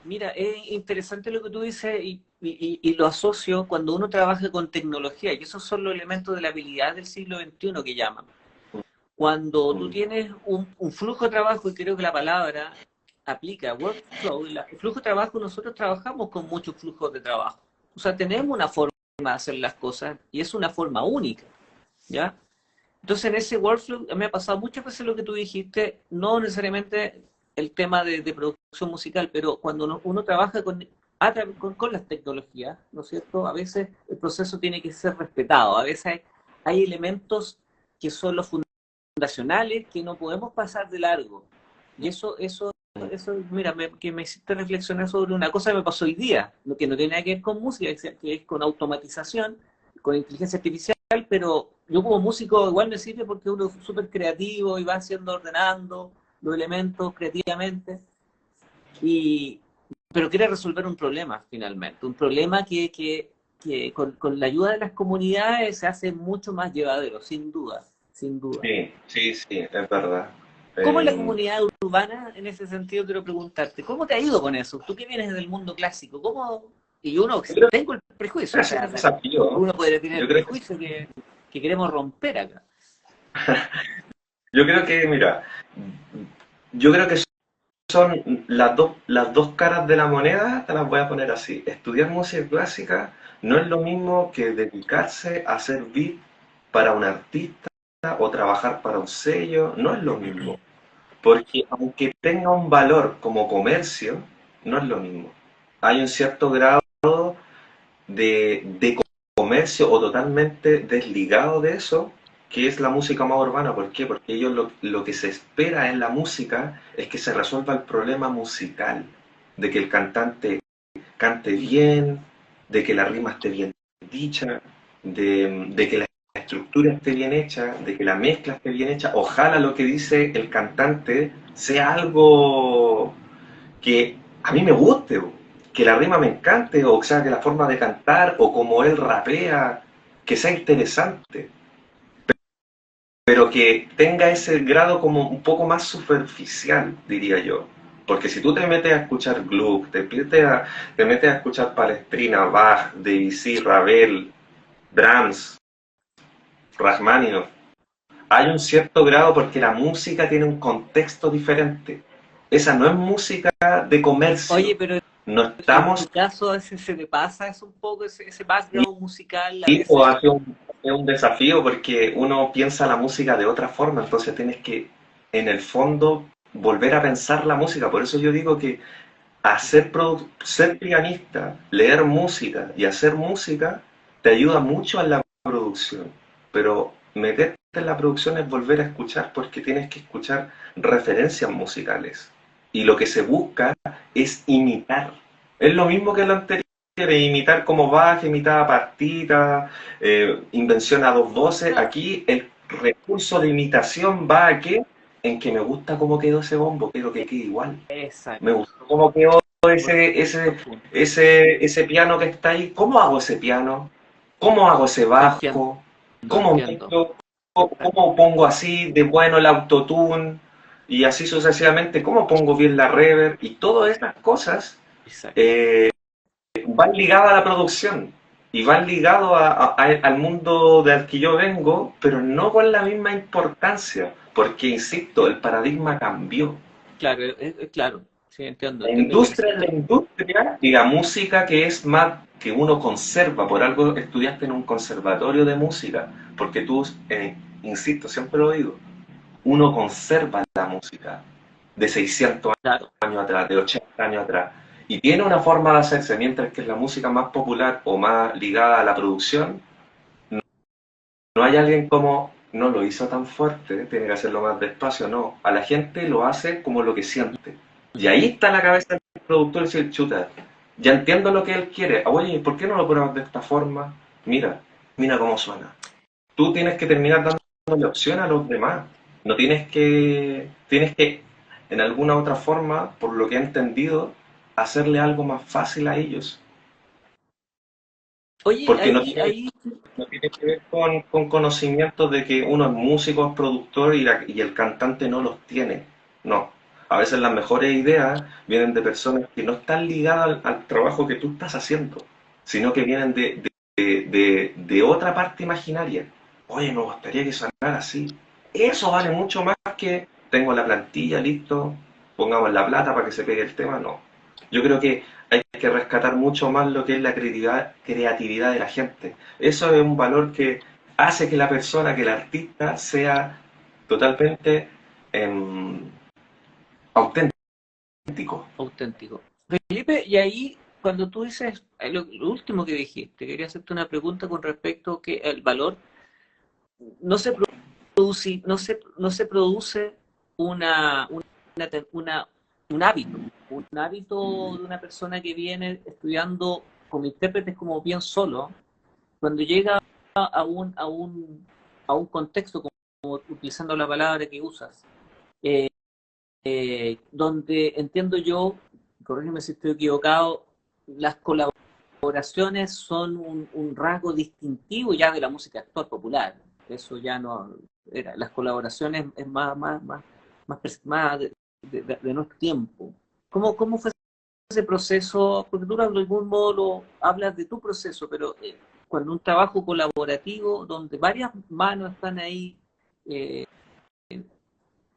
Mira, es interesante lo que tú dices y lo asocio cuando uno trabaja con tecnología, y esos son los elementos de la habilidad del siglo XXI que llaman. Cuando tú Mm, tienes un flujo de trabajo, y creo que la palabra aplica, workflow, el flujo de trabajo, nosotros trabajamos con muchos flujos de trabajo. O sea, tenemos una forma de hacer las cosas y es una forma única, ¿ya? Entonces, en ese workflow me ha pasado muchas veces lo que tú dijiste, no necesariamente el tema de producción musical, pero cuando uno trabaja con las tecnologías, ¿no es cierto? A veces el proceso tiene que ser respetado, a veces hay elementos que son los fundacionales que no podemos pasar de largo. Y mm, mira, que me hiciste reflexionar sobre una cosa que me pasó hoy día, lo que no tiene nada que ver con música, que es con automatización, con inteligencia artificial, pero yo como músico igual me sirve porque uno es súper creativo y va haciendo, ordenando los elementos creativamente, y, pero quiere resolver un problema finalmente, un problema que con la ayuda de las comunidades se hace mucho más llevadero, sin duda, sin duda. sí, es verdad. ¿Cómo es la Eh, comunidad urbana en ese sentido? Quiero preguntarte, ¿cómo te ha ido con eso? Tú que vienes del mundo clásico, ¿cómo? Y uno, yo creo tengo el que prejuicio, ha o sido sea, un desafío. uno podría tener Yo el creo que, prejuicio que queremos romper acá. yo creo que, mira, yo creo que son las dos caras de la moneda, te las voy a poner así. Estudiar música clásica no es lo mismo que dedicarse a hacer beat para un artista o trabajar para un sello, no es lo mismo. Porque aunque tenga un valor como comercio, no es lo mismo. Hay un cierto grado de comercio o totalmente desligado de eso, que es la música más urbana. ¿Por qué? Porque ellos lo que se espera en la música es que se resuelva el problema musical, de que el cantante cante bien, de que la rima esté bien dicha, de que la estructura esté bien hecha, de que la mezcla esté bien hecha. Ojalá lo que dice el cantante sea algo que a mí me guste, que la rima me encante, o sea, que la forma de cantar, o como él rapea, que sea interesante, pero que tenga ese grado como un poco más superficial, diría yo. Porque si tú te metes a escuchar Gluck, te metes a escuchar Palestrina, Bach, Debussy, Ravel, Brahms, Rachmaninoff, hay un cierto grado porque la música tiene un contexto diferente. Esa no es música de Oye, comercio. pero No en tu estamos. caso a veces se te pasa es un poco ese background musical, a Sí, pues, veces, es un desafío porque uno piensa la música de otra forma, entonces tienes que, en el fondo, volver a pensar la música. Por eso yo digo que ser pianista, leer música y hacer música te ayuda mucho en la producción. Pero meterte en la producción es volver a escuchar porque tienes que escuchar referencias musicales. Y lo que se busca es imitar. Es lo mismo que lo anterior, imitar como Bach, imitar partitas, invención a dos voces. claro, Aquí el recurso de imitación va a que en que me gusta cómo quedó ese bombo, quiero que quede igual. Me exacto, gustó cómo quedó buen punto. ese piano que está ahí. ¿Cómo hago ese piano? ¿Cómo hago ese Te entiendo, bajo? ¿Cómo entiendo. mezclo? Exacto, ¿Cómo pongo así de bueno el autotune? Y así sucesivamente, ¿cómo pongo bien la reverb? Y todas estas cosas exacto. eh, van ligadas a la producción y van ligados al mundo del que yo vengo, pero no con la misma importancia, porque, insisto, el paradigma cambió. Claro, claro, sí, entiendo, La entiendo que industria es necesito. la industria y la música que es más que uno conserva, por algo estudiaste en un conservatorio de música, porque tú, insisto, siempre lo digo, uno conserva la música de 600 Claro. años atrás, de 80 años atrás, y tiene una forma de hacerse, mientras que la música más popular o más ligada a la producción no hay alguien como, no lo hizo tan fuerte, tiene que hacerlo más despacio, no. A la gente lo hace como lo que siente. Y ahí está la cabeza del productor y decir, chuta, ya entiendo lo que él quiere. Oye, ¿por qué no lo pruebas de esta forma? Mira, mira cómo suena. Tú tienes que terminar dándole opción a los demás. No tienes que, en alguna otra forma, por lo que he entendido, hacerle algo más fácil a ellos. Oye, Porque ahí, no tiene que ver con conocimientos de que uno es músico, es productor y el cantante no los tiene. No. A veces las mejores ideas vienen de personas que no están ligadas al trabajo que tú estás haciendo, sino que vienen de otra parte imaginaria. Oye, me gustaría que sonara así. Eso vale mucho más que tengo la plantilla, listo, pongamos la plata para que se pegue el tema. No. Yo creo que hay que rescatar mucho más lo que es la creatividad de la gente. Eso es un valor que hace que la persona, que el artista sea totalmente em, auténtico. auténtico. Felipe, y ahí, cuando tú dices lo último que dijiste, quería hacerte una pregunta con respecto a que el valor no se produce, no se produce una, un hábito de una persona que viene estudiando como intérpretes como bien solo, cuando llega a un contexto, como utilizando la palabra que usas, donde entiendo yo, corrígeme si estoy equivocado, las colaboraciones son un rasgo distintivo ya de la música actual popular. Eso ya no era, las colaboraciones es más de nuestro tiempo. ¿Cómo fue ese proceso? Porque tú de algún modo hablas de tu proceso, pero cuando un trabajo colaborativo donde varias manos están ahí eh,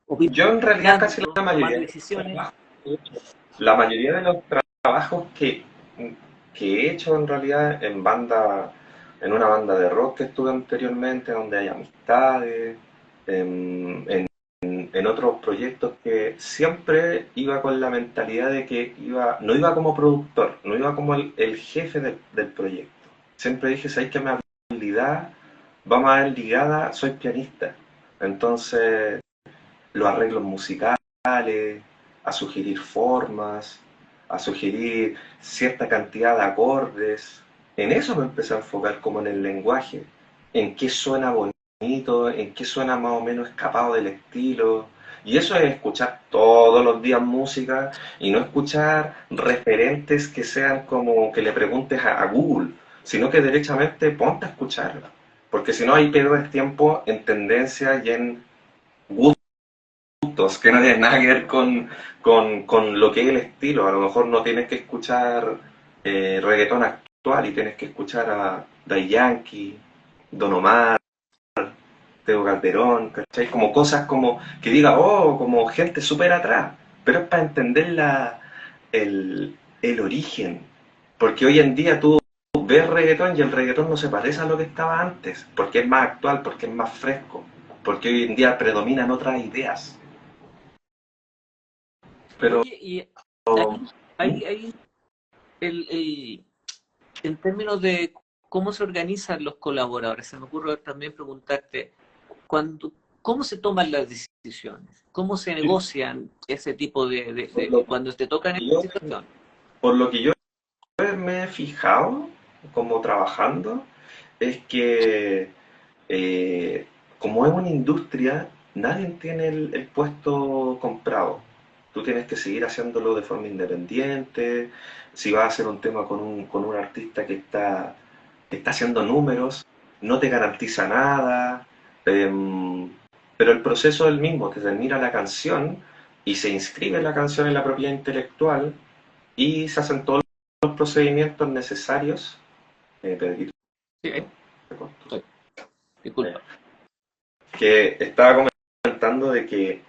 Yo en realidad casi opinando, tomando decisiones. la mayoría de los trabajos que he hecho en realidad en una banda de rock que estuve anteriormente, donde hay amistades, en otros proyectos que siempre iba con la mentalidad de que no iba como productor, no iba como el jefe del proyecto. Siempre dije, ¿sabes que mi habilidad va más ligada? Soy pianista. Entonces, los arreglos musicales, a sugerir formas, a sugerir cierta cantidad de acordes. En eso me empecé a enfocar como en el lenguaje, en qué suena bonito, en qué suena más o menos escapado del estilo. Y eso es escuchar todos los días música y no escuchar referentes que sean como que le preguntes a Google, sino que derechamente ponte a escucharla. Porque si no, ahí pierdes tiempo en tendencias y en que no tienen nada que ver con lo que es el estilo. A lo mejor no tienes que escuchar reggaetón actual y tienes que escuchar a Daddy Yankee, Don Omar, Tego Calderón, ¿cachai? Como cosas como que diga, oh, como gente súper atrás, pero es para entender el origen. Porque hoy en día tú ves reggaetón y el reggaetón no se parece a lo que estaba antes, porque es más actual, porque es más fresco, porque hoy en día predominan otras ideas. Pero Oye, y ahí el, en términos de cómo se organizan los colaboradores, se me ocurre también preguntarte, cuando, ¿cómo se toman las decisiones? ¿Cómo se negocian ese tipo por lo cuando te tocan que esta yo, situación? por lo que yo me he fijado como trabajando, es que eh, como es una industria, nadie tiene el puesto comprado. Tú tienes que seguir haciéndolo de forma independiente. Si vas a hacer un tema con un artista que está haciendo números, no te garantiza nada. em, pero el proceso es el mismo, te termina la canción y se inscribe la canción en la propiedad intelectual y se hacen todos los procedimientos necesarios. Pedrito, Sí, te corto. estoy, Eh, disculpa. que estaba comentando de que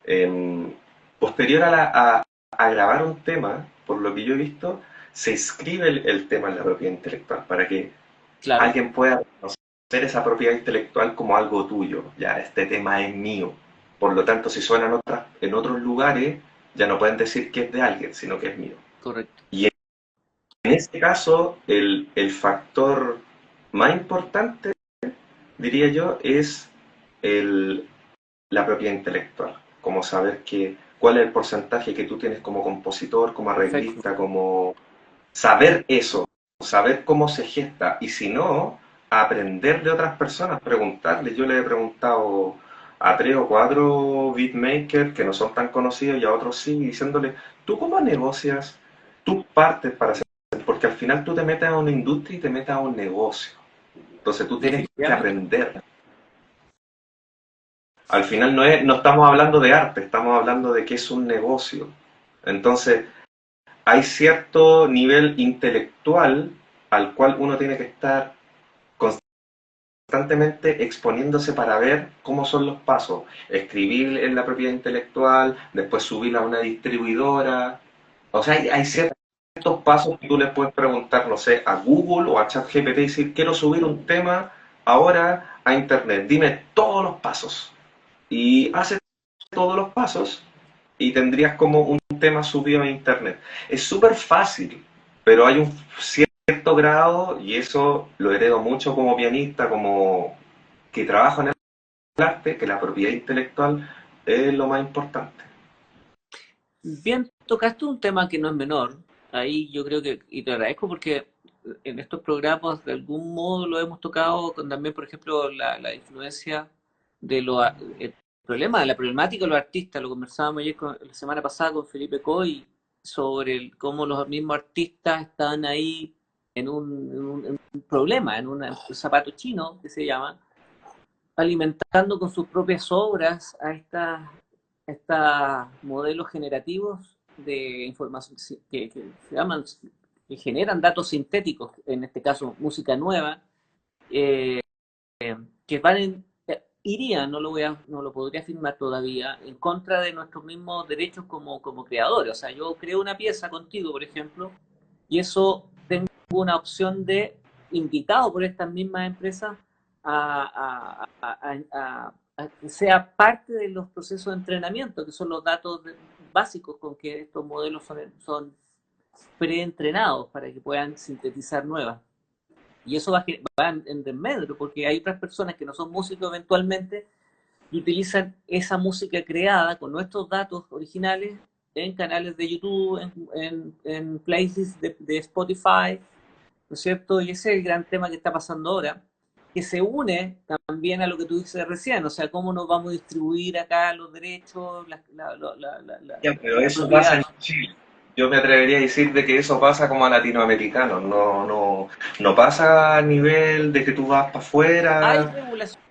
eh, posterior a grabar un tema, por lo que yo he visto, se inscribe el tema en la propiedad intelectual para que Claro, alguien pueda reconocer esa propiedad intelectual como algo tuyo. Ya, este tema es mío. Por lo tanto, si suena en otros lugares, ya no pueden decir que es de alguien, sino que es mío. correcto. Y en este caso, el factor más importante, diría yo, es el, la propiedad intelectual, como saber cuál es el porcentaje que tú tienes como compositor, como Perfecto. arreglista, como saber eso, saber cómo se gesta, y si no, aprender de otras personas, preguntarles. Yo le he preguntado a 3 o 4 beatmakers que no son tan conocidos y a otros sí, diciéndole, ¿tú cómo negocias tus partes para hacer? Porque al final tú te metes a una industria y te metes a un negocio. Entonces tú tienes que Definitivamente. aprender. Al final no estamos hablando de arte, estamos hablando de que es un negocio. Entonces, hay cierto nivel intelectual al cual uno tiene que estar constantemente exponiéndose para ver cómo son los pasos. Escribir en la propiedad intelectual, después subirla a una distribuidora. O sea, hay ciertos pasos que tú le puedes preguntar, no sé, a Google o a ChatGPT y decir, quiero subir un tema ahora a Internet, dime todos los pasos. Y hace todos los pasos y tendrías como un tema subido a internet. Es súper fácil, pero hay un cierto grado, y eso lo heredo mucho como pianista, como que trabajo en el arte, que la propiedad intelectual es lo más importante. Bien, tocaste un tema que no es menor. Ahí yo creo que, y te agradezco porque en estos programas de algún modo lo hemos tocado con también, por ejemplo, la influencia de el problema, de la problemática de los artistas. Lo conversábamos ayer la semana pasada con Felipe Coy sobre cómo los mismos artistas están ahí en un problema, en un zapato chino que se llama, alimentando con sus propias obras a estas modelos generativos de información que se llaman, que generan datos sintéticos, en este caso música nueva, eh, que irían, no lo podría afirmar todavía, en contra de nuestros mismos derechos como creadores. O sea, yo creo una pieza contigo, por ejemplo, y eso tengo una opción de invitado por estas mismas empresas a que sea parte de los procesos de entrenamiento, que son los datos básicos con que estos modelos son preentrenados para que puedan sintetizar nuevas. Y eso va en desmedro, porque hay otras personas que no son músicos eventualmente y utilizan esa música creada con nuestros datos originales en canales de YouTube, en playlists de Spotify, ¿no es cierto? Y ese es el gran tema que está pasando ahora, que se une también a lo que tú dices recién, o sea, cómo nos vamos a distribuir acá los derechos, Ya, pero la eso pasa propiedad. en Chile. Yo me atrevería a decir de que eso pasa como a latinoamericanos, no pasa a nivel de que tú vas para Hay afuera.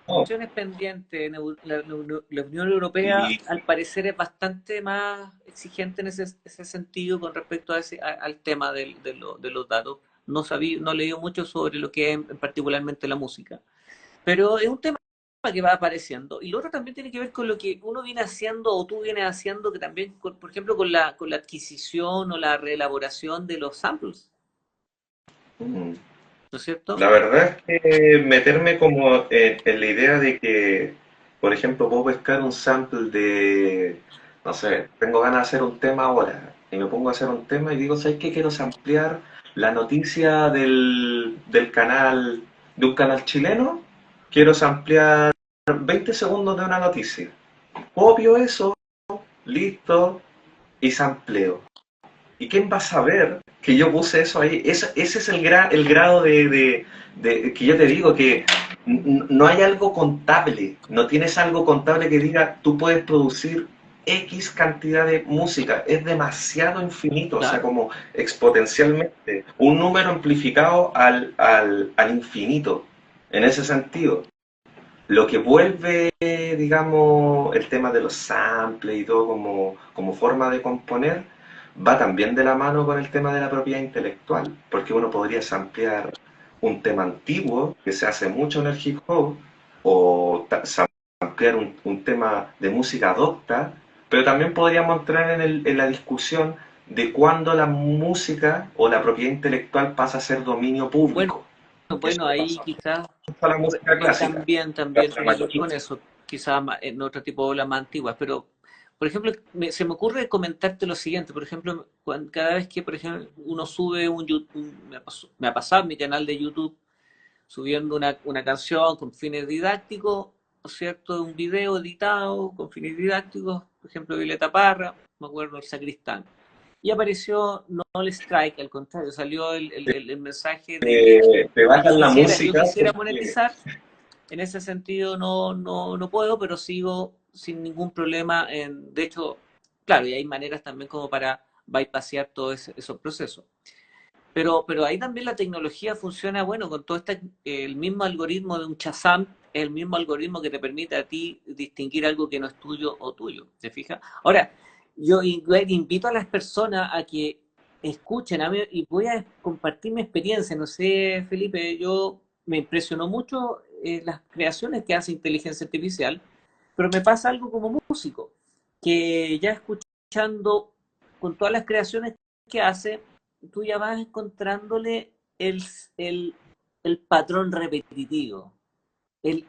No. regulaciones pendientes. La Unión Europea, Y al parecer, es bastante más exigente en ese sentido con respecto al tema de los datos. No he leído mucho sobre lo que es particularmente la música, pero es un tema que va apareciendo. Y lo otro también tiene que ver con lo que uno viene haciendo o tú vienes haciendo, que también, por ejemplo, con la adquisición o la reelaboración de los samples, mm, ¿no es cierto? la verdad es que meterme como en la idea de que, por ejemplo, puedo pescar un sample de, no sé, tengo ganas de hacer un tema ahora, y me pongo a hacer un tema y digo, ¿sabes qué? Quiero samplear la noticia del canal, de un canal chileno, quiero samplear 20 segundos de una noticia. Copio eso, listo, y sampleo. ¿Y quién va a saber que yo puse eso ahí? Ese es el grado de que yo te digo, que no hay algo contable, no tienes algo contable que diga tú puedes producir X cantidad de música, es demasiado infinito, o sea, Claro. como exponencialmente, un número amplificado al infinito, en ese sentido. Lo que vuelve, digamos, el tema de los samples y todo como forma de componer, va también de la mano con el tema de la propiedad intelectual, porque uno podría samplear un tema antiguo que se hace mucho en el hip hop, o samplear un tema de música adopta, pero también podríamos entrar en la discusión de cuándo la música o la propiedad intelectual pasa a ser dominio Bueno, público. bueno, Eso ahí pasa quizás mucho a la música clásica, también hasta tiene que ver con maquinista. eso, quizás en otro tipo de obras más antiguas, pero, por ejemplo, se me ocurre comentarte lo siguiente, por ejemplo, cada vez que, por ejemplo, uno sube me ha pasado en mi canal de YouTube, subiendo una canción con fines didácticos, ¿no es cierto? Un video editado con fines didácticos, por ejemplo, Violeta Parra, me acuerdo, el Sacristán. Y apareció no el strike, al contrario, salió el mensaje Te de que bajan la yo música quisiera porque monetizar. En ese sentido no puedo, pero sigo sin ningún problema. De hecho, claro, y hay maneras también como para bypassear todos esos procesos. Pero ahí también la tecnología funciona, bueno, con todo el mismo algoritmo de un Shazam, el mismo algoritmo que te permite a ti distinguir algo que no es tuyo o tuyo, ¿te fijas? Ahora, yo invito a las personas a que escuchen a mí y voy a compartir mi experiencia. No sé, Felipe, yo me impresionó mucho las creaciones que hace inteligencia artificial, pero me pasa algo como músico, que ya escuchando con todas las creaciones que hace, tú ya vas encontrándole el, el, el patrón repetitivo, el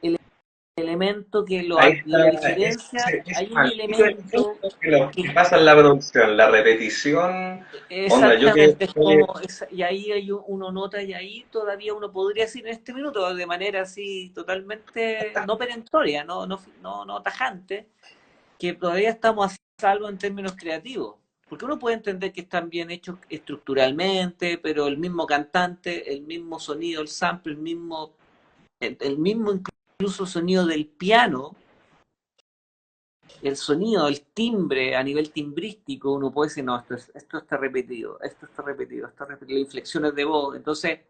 elemento que ahí lo está, diferencia. ese Hay un maldito elemento efecto que lo que que pasa en la producción, la repetición. Onda, yo que exactamente es como, y ahí uno nota, y ahí todavía uno podría decir en este minuto, de manera así totalmente no perentoria, no tajante, que todavía estamos a salvo en términos creativos. Porque uno puede entender que están bien hechos estructuralmente, pero el mismo cantante, el mismo sonido, el sample, el mismo incluso sonido del piano, el sonido, el timbre a nivel timbrístico, uno puede decir, no, esto está repetido, esto está repetido, inflexiones de voz. Entonces,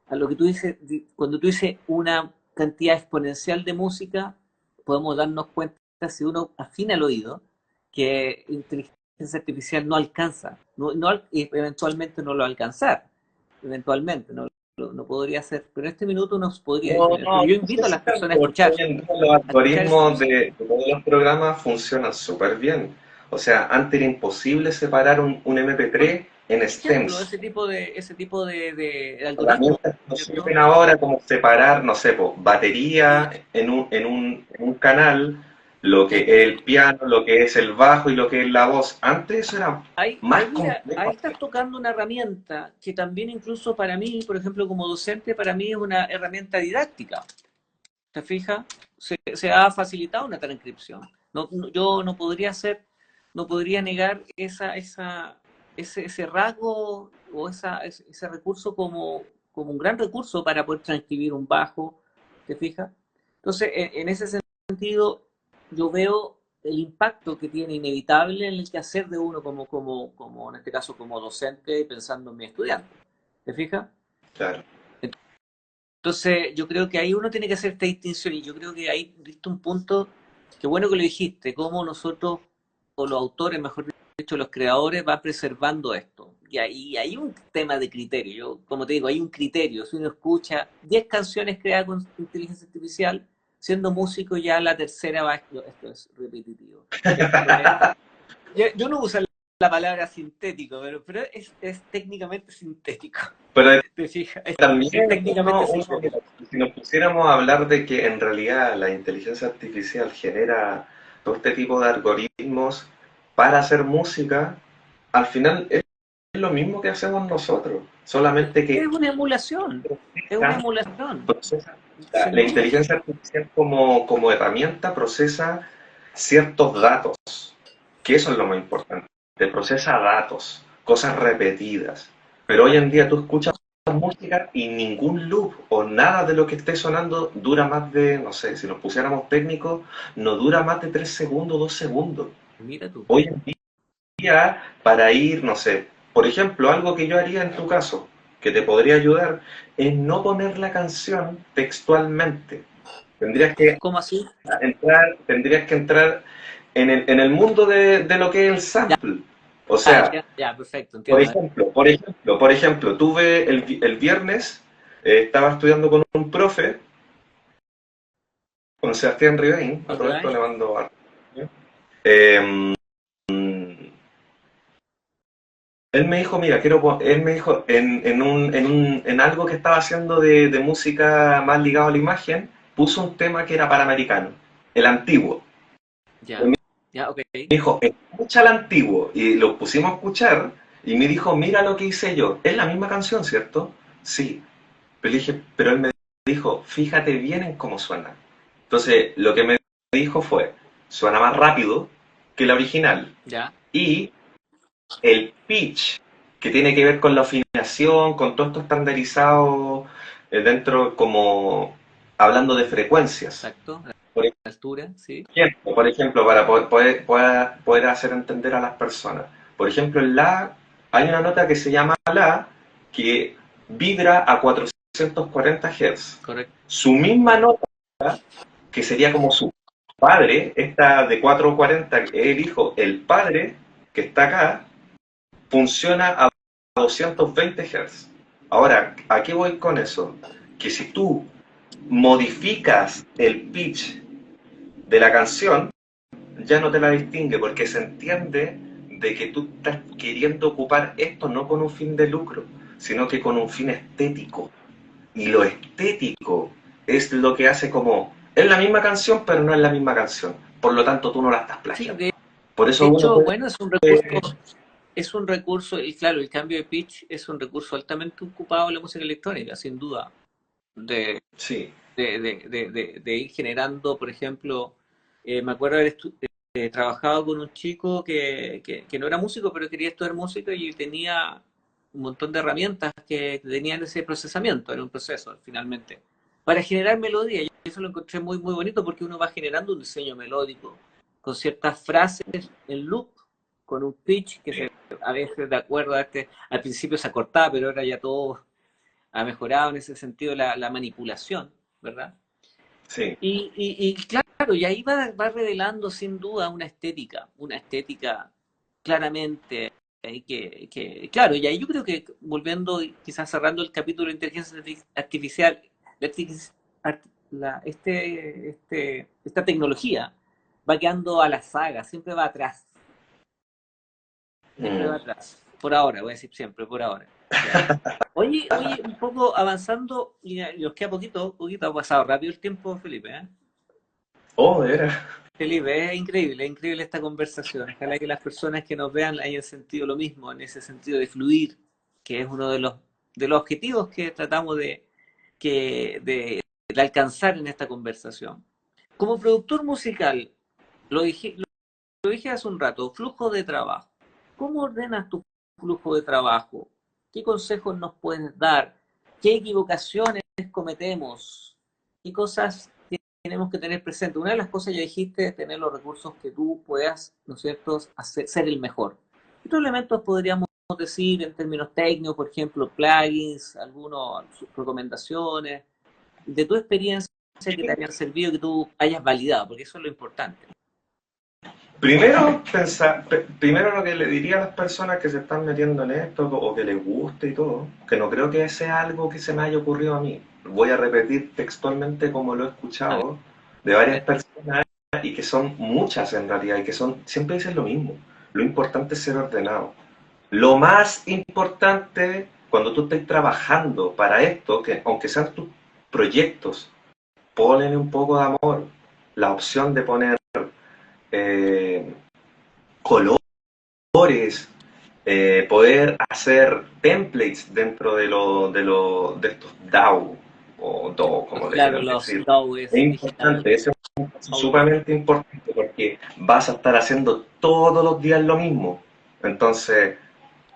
a lo que tú dices, cuando tú dices una cantidad exponencial de música, podemos darnos cuenta, si uno afina el oído, que inteligencia artificial no alcanza, y eventualmente no lo va a alcanzar, eventualmente, no podría ser, pero en este minuto nos podría no, detener. Pero no, yo no sé invito a si las personas tanto, porque hoy en día los a escuchar esa algoritmos música. de todos los programas funcionan súper bien. O sea, antes era imposible separar un Por MP3 en ejemplo, stems. ese tipo de algoritmos, Herramientas que nos ¿cierto? sirven ahora como separar, no sé, po, batería en un canal, lo que Sí. es el piano, lo que es el bajo y lo que es la voz. Antes eso era más Mira, ahí complejo. estás tocando una herramienta que también incluso para mí, por ejemplo, como docente, para mí es una herramienta didáctica. ¿Te fijas? Se ha facilitado una transcripción. Yo no podría negar ese rasgo o ese recurso como un gran recurso para poder transcribir un bajo. ¿Te fijas? Entonces, en ese sentido, yo veo el impacto que tiene inevitable en el quehacer de uno como en este caso, como docente, pensando en mi estudiante. ¿Te fijas? Claro. Entonces, yo creo que ahí uno tiene que hacer esta distinción y yo creo que ahí diste un punto, que bueno que lo dijiste, cómo nosotros, o los autores, mejor dicho, los creadores, van preservando esto. Y ahí hay un tema de criterio. Yo, como te digo, hay un criterio. Si uno escucha 10 canciones creadas con inteligencia artificial, siendo músico ya la tercera va, esto es repetitivo. Yo no uso la palabra sintético, pero es técnicamente sintético. Pero ¿Te fijas? Es también técnicamente mira, sintético. si nos pusiéramos a hablar de que en realidad la inteligencia artificial genera todo este tipo de algoritmos para hacer música, al final es lo mismo que hacemos nosotros, solamente Es que una emulación, es una emulación, procesa, sin la duda. inteligencia artificial como herramienta procesa ciertos datos, que eso es lo más importante, te procesa datos, cosas repetidas, pero hoy en día tú escuchas música y ningún loop o nada de lo que esté sonando dura más de, no sé, si nos pusiéramos técnicos, no dura más de 3 segundos, 2 segundos. Mira tú. Hoy en día, para ir, no sé, por ejemplo, algo que yo haría en tu caso, que te podría ayudar, es no poner la canción textualmente. Tendrías que ¿Cómo así? tendrías que entrar en el mundo de lo que es el Ya, sample. O sea, ya, perfecto, por entiendo. ejemplo, por ejemplo, por ejemplo, tuve el viernes, estaba estudiando con un profe, con Sebastián Ribein, a todo ¿Ya? esto le mando eh, él me dijo, mira, él me dijo, en algo que estaba haciendo de música más ligado a la imagen, puso un tema que era panamericano, el antiguo. Ya, Me ya, ok. dijo, escucha el antiguo, y lo pusimos a escuchar, y me dijo, mira lo que hice yo. Es la misma canción, ¿cierto? Sí. Pero le dije, pero él me dijo, fíjate bien en cómo suena. Entonces, lo que me dijo fue, suena más rápido que la original. Ya, Y el pitch, que tiene que ver con la afinación, con todo esto estandarizado dentro, como hablando de frecuencias. exacto, la Por altura, sí, ejemplo, para poder hacer entender a las personas. Por ejemplo, en la hay una nota que se llama la, que vibra a 440 Hz. correcto. Su misma nota, que sería como su padre, esta de 440, él dijo, el padre que está acá, funciona a 220 Hz. Ahora, ¿a qué voy con eso? Que si tú modificas el pitch de la canción, ya no te la distingue porque se entiende de que tú estás queriendo ocupar esto no con un fin de lucro, sino que con un fin estético. Y lo estético es lo que hace como, es la misma canción, pero no es la misma canción. Por lo tanto, tú no la estás Sí, plagiando. de Por eso uno hecho, puede... bueno, es un recurso, y claro, el cambio de pitch es un recurso altamente ocupado en la música electrónica, sin duda, de, Sí. de ir generando, por ejemplo, me acuerdo haber trabajado con un chico que no era músico, pero quería estudiar música y tenía un montón de herramientas que tenían ese procesamiento, era un proceso finalmente, para generar melodía. Y eso lo encontré muy, muy bonito porque uno va generando un diseño melódico con ciertas frases en loop, con un pitch que Sí. a veces de acuerdo a al principio se acortaba, pero ahora ya todo ha mejorado en ese sentido la manipulación, ¿verdad? Sí. Y claro, y ahí va revelando sin duda una estética claramente, claro, y ahí yo creo que volviendo, y quizás cerrando el capítulo de inteligencia artificial, la arti- esta tecnología va quedando a la saga, siempre va Mm. atrás, por ahora, voy a decir siempre, por ahora, ¿ya? Oye, un poco avanzando, y nos queda poquito, ha pasado rápido el tiempo, Felipe, ¿eh? Oh, de veras. Felipe, es increíble esta conversación. Ojalá que las personas que nos vean hayan sentido lo mismo, en ese sentido de fluir, que es uno de los objetivos que tratamos de alcanzar en esta conversación. Como productor musical, lo dije, lo dije hace un rato, flujo de trabajo. ¿Cómo ordenas tu flujo de trabajo? ¿Qué consejos nos puedes dar? ¿Qué equivocaciones cometemos? ¿Qué cosas tenemos que tener presente? Una de las cosas ya dijiste es tener los recursos que tú puedas, ¿no es cierto?, ser el mejor. ¿Qué otros elementos podríamos decir en términos técnicos, por ejemplo, plugins, algunas recomendaciones, de tu experiencia que te hayan servido, que tú hayas validado? Porque eso es lo importante. Primero lo que le diría a las personas que se están metiendo en esto o que les guste y todo, que no creo que sea algo que se me haya ocurrido a mí. Voy a repetir textualmente como lo he A escuchado de varias ver, personas y que son muchas en realidad y que son siempre dicen lo mismo. Lo importante es ser ordenado. Lo más importante cuando tú estés trabajando para esto, que aunque sean tus proyectos, ponle un poco de amor. La opción de poner eh, colores, poder hacer templates dentro de estos DAO o DAO, como le claro, quieran los decir. Es DAWs digital, importante, eso es audio. sumamente importante porque vas a estar haciendo todos los días lo mismo. Entonces,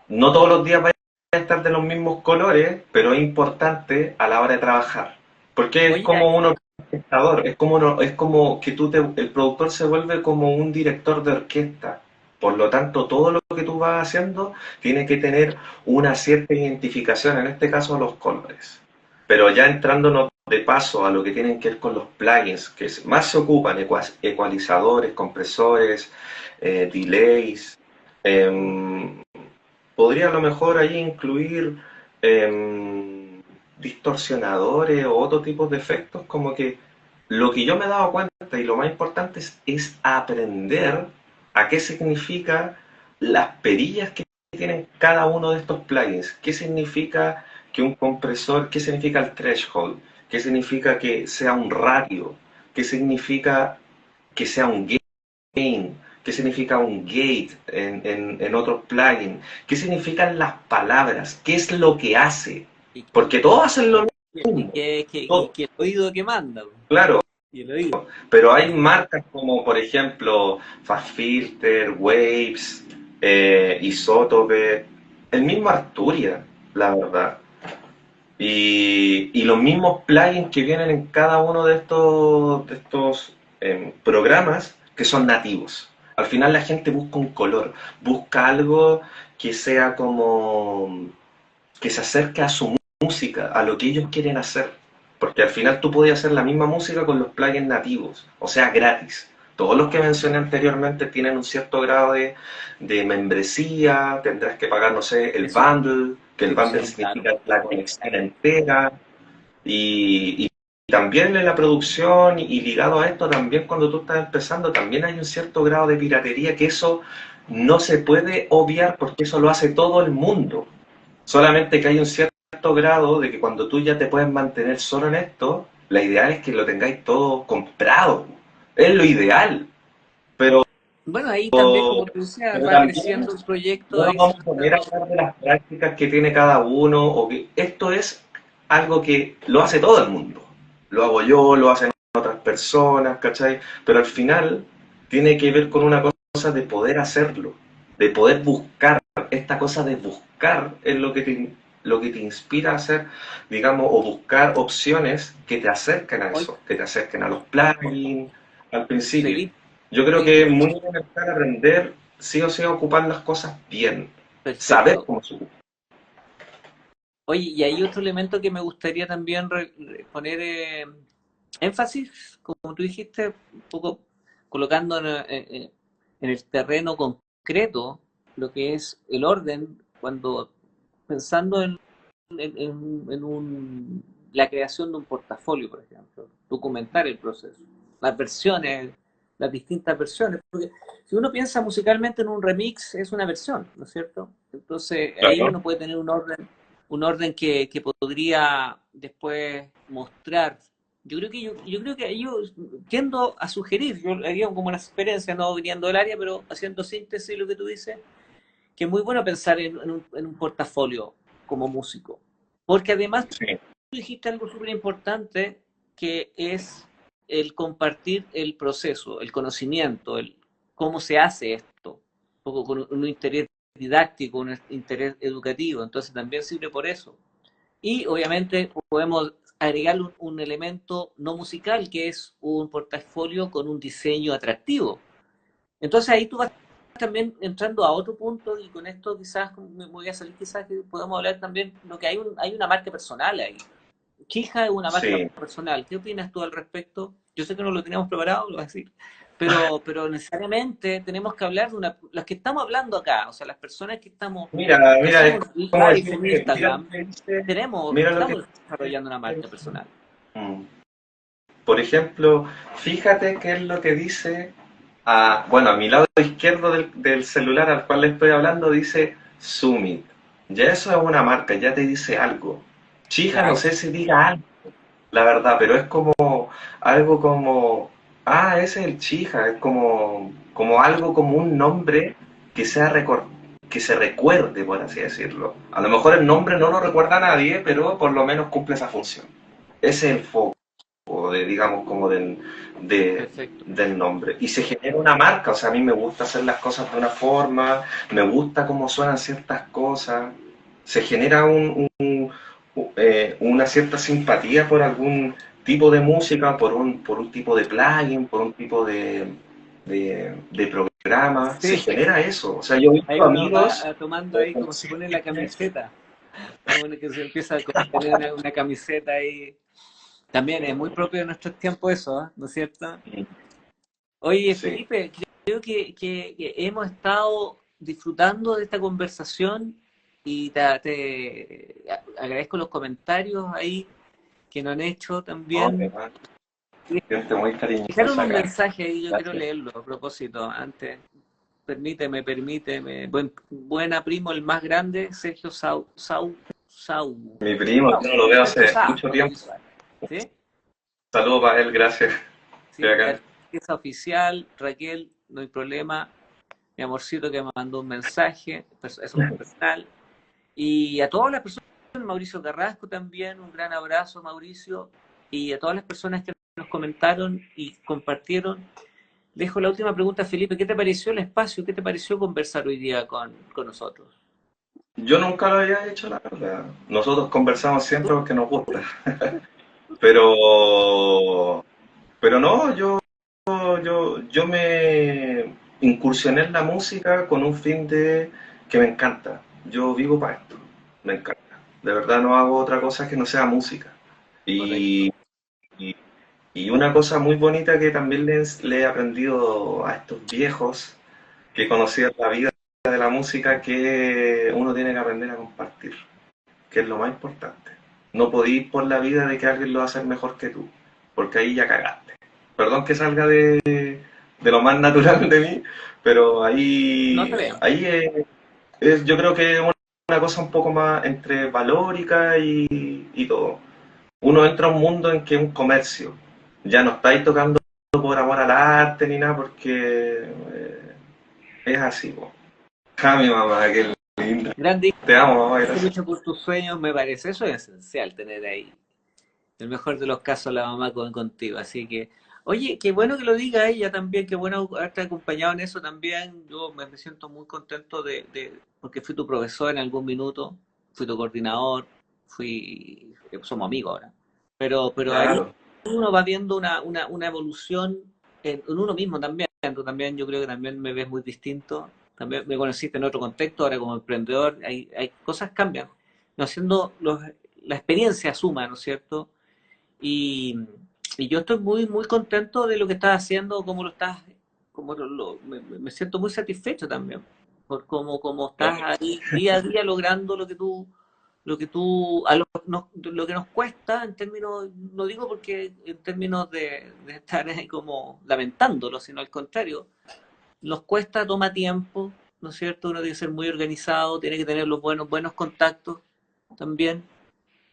no todos los días vas a estar de los mismos colores, pero es importante a la hora de trabajar. Porque es Oye, como un orquestador, es como que el productor se vuelve como un director de orquesta. Por lo tanto, todo lo que tú vas haciendo tiene que tener una cierta identificación, en este caso los colores. Pero ya entrándonos de paso a lo que tienen que ver con los plugins, que más se ocupan, ecualizadores, compresores, delays, em, podría a lo mejor ahí incluir distorsionadores o otro tipo de efectos, como que lo que yo me he dado cuenta y lo más importante es aprender a qué significa las perillas que tienen cada uno de estos plugins, qué significa que un compresor, qué significa el threshold, qué significa que sea un radio, qué significa que sea un gain, qué significa un gate en otros plugins, qué significan las palabras, qué es lo que hace, y, porque todos hacen lo mismo, Y todo, que el oído que manda, po. claro. Y el oído. Pero hay marcas como, por ejemplo, Fast Filter, Waves, Isotope, el mismo Arturia, la verdad. Y los mismos plugins que vienen en cada uno de estos programas que son nativos. Al final la gente busca un color, busca algo que sea como que se acerque a su música, a lo que ellos quieren hacer. Porque al final tú podías hacer la misma música con los plugins nativos, o sea, gratis. Todos los que mencioné anteriormente tienen un cierto grado de membresía, tendrás que pagar, no sé, el Eso, bundle, que el bundle suscripción, claro. significa la conexión entera. Y también en la producción y ligado a esto, también cuando tú estás empezando, también hay un cierto grado de piratería que eso no se puede obviar porque eso lo hace todo el mundo. Solamente que hay un cierto grado de que cuando tú ya te puedes mantener solo en esto, la ideal es que lo tengáis todo comprado. Es lo ideal. Pero, Bueno, ahí también, como te decía, pero va también creciendo el proyecto, no nos ahí se vamos va a poner a dando. hablar de las prácticas que tiene cada uno, o que esto es algo que lo hace todo el mundo. Lo hago yo, lo hacen otras personas, ¿cachai? Pero al final tiene que ver con una cosa de poder hacerlo, de poder buscar. Esta cosa de buscar es lo que te inspira a hacer, digamos, o buscar opciones que te acerquen a Hoy, eso, que te acerquen a los plugins, al principio. Felipe, Yo creo que es muy fundamental aprender sí o sí a ocupar las cosas bien, saber perfecto. cómo se ocupan. Oye, y hay otro elemento que me gustaría también poner énfasis, como tú dijiste, un poco colocando en el terreno concreto lo que es el orden, cuando pensando la creación de un portafolio, por ejemplo, documentar el proceso, las versiones, las distintas versiones, porque si uno piensa musicalmente en un remix es una versión, ¿no es cierto? Entonces ahí Claro. uno puede tener un orden que podría después mostrar. Yo creo que yo tiendo a sugerir, yo haría como una experiencia, no viniendo del área, pero haciendo síntesis de lo que tú dices, que es muy bueno pensar en un portafolio como músico. Porque además Sí, tú dijiste algo súper importante que es el compartir el proceso, el conocimiento, el cómo se hace esto, un poco con un interés didáctico, un interés educativo, entonces también sirve por eso. Y obviamente podemos agregar un elemento no musical que es un portafolio con un diseño atractivo. Entonces ahí tú vas también entrando a otro punto y con esto quizás me voy a salir quizás que podemos hablar también lo que hay una marca personal ahí. Chija es una marca sí. personal. ¿Qué opinas tú al respecto? Yo sé que no lo teníamos preparado, lo voy a decir, pero necesariamente tenemos que hablar de las que estamos hablando acá, o sea, las personas que Mira, es hacemos como live en decirte, Instagram, mira lo que estamos desarrollando una marca dice. personal. Mm. Por ejemplo, fíjate qué es lo que dice, bueno, a mi lado izquierdo del celular al cual le estoy hablando dice Summit. Ya eso es una marca, ya te dice algo. Chija, no Claro. sé si diga algo, la verdad, pero es como algo como, ese es el Chija, es como algo como un nombre que sea que se recuerde, por así decirlo. A lo mejor el nombre no lo recuerda a nadie, pero por lo menos cumple esa función. Ese es el foco o de, digamos, como Perfecto. del nombre. Y se genera una marca, o sea, a mí me gusta hacer las cosas de una forma, me gusta cómo suenan ciertas cosas, se genera una cierta simpatía por algún tipo de música, por un tipo de plugin, por un tipo de programa, se Sí, genera eso. O sea, yo he ahí visto uno amigos, va tomando ahí como se pone la camiseta. Como que se empieza a tener una camiseta ahí. También es muy propio de nuestros tiempos eso, ¿no es cierto? Oye, sí. Felipe, creo que hemos estado disfrutando de esta conversación y agradezco los comentarios ahí que nos han hecho No, también. gente muy Dejaron cariñosa un acá. mensaje ahí, yo quiero Gracias. leerlo a propósito. Antes, permíteme. Buena primo, el más grande, Sergio Sau. Mi primo, yo no lo veo Sergio hace Sá, mucho tiempo. audiovisual. ¿Sí? Saludos para él, gracias. Estoy Sí, y acá. artista oficial, Raquel, no hay problema. Mi amorcito que me mandó un mensaje, pues, eso es personal. Y a todas las personas Mauricio Carrasco también, un gran abrazo, Mauricio, y a todas las personas que nos comentaron y compartieron. Dejo la última pregunta, Felipe. ¿Qué te pareció el espacio? ¿Qué te pareció conversar hoy día con nosotros? Yo nunca lo había hecho, la verdad. Nosotros conversamos siempre porque nos gusta. Pero, pero no, yo me incursioné en la música con un fin de que me encanta. Yo vivo para esto, me encanta. De verdad no hago otra cosa que no sea música. Correcto. Y, y, y una cosa muy bonita que también le he aprendido a estos viejos que conocían la vida de la música, que uno tiene que aprender a compartir, que es lo más importante. No podís ir por la vida de que alguien lo va a hacer mejor que tú, porque ahí ya cagaste. Perdón que salga de lo más natural de mí, pero No te ahí, veo. ahí yo creo que es una cosa un poco más entre valórica y todo. Uno entra a un mundo en que es un comercio. Ya no estáis tocando por amor al arte ni nada, porque es así, po. Ah, mi mamá, qué linda. Grande Te amo, mamá, hijo, gracias. lucha por tus sueños, me parece. Eso es esencial, tener ahí, en el mejor de los casos, la mamá contigo. Así que, oye, qué bueno que lo diga ella también, qué bueno haberte acompañado en eso también. Yo me siento muy contento porque fui tu profesor en algún minuto, fui tu coordinador, somos amigos ahora. Pero ahí Claro. uno va viendo una evolución en uno mismo también. Tú también, yo creo que también me ves muy distinto. También me conociste en otro contexto, ahora como emprendedor, hay cosas cambian. No haciendo la experiencia suma, ¿no es cierto? Y, y yo estoy muy contento de lo que estás haciendo, cómo lo estás, me siento muy satisfecho también por cómo estás ahí día a día logrando lo que nos cuesta en términos, no digo porque en términos de estar ahí como lamentándolo, sino al contrario, nos cuesta, toma tiempo, ¿no es cierto? Uno tiene que ser muy organizado, tiene que tener los buenos contactos también.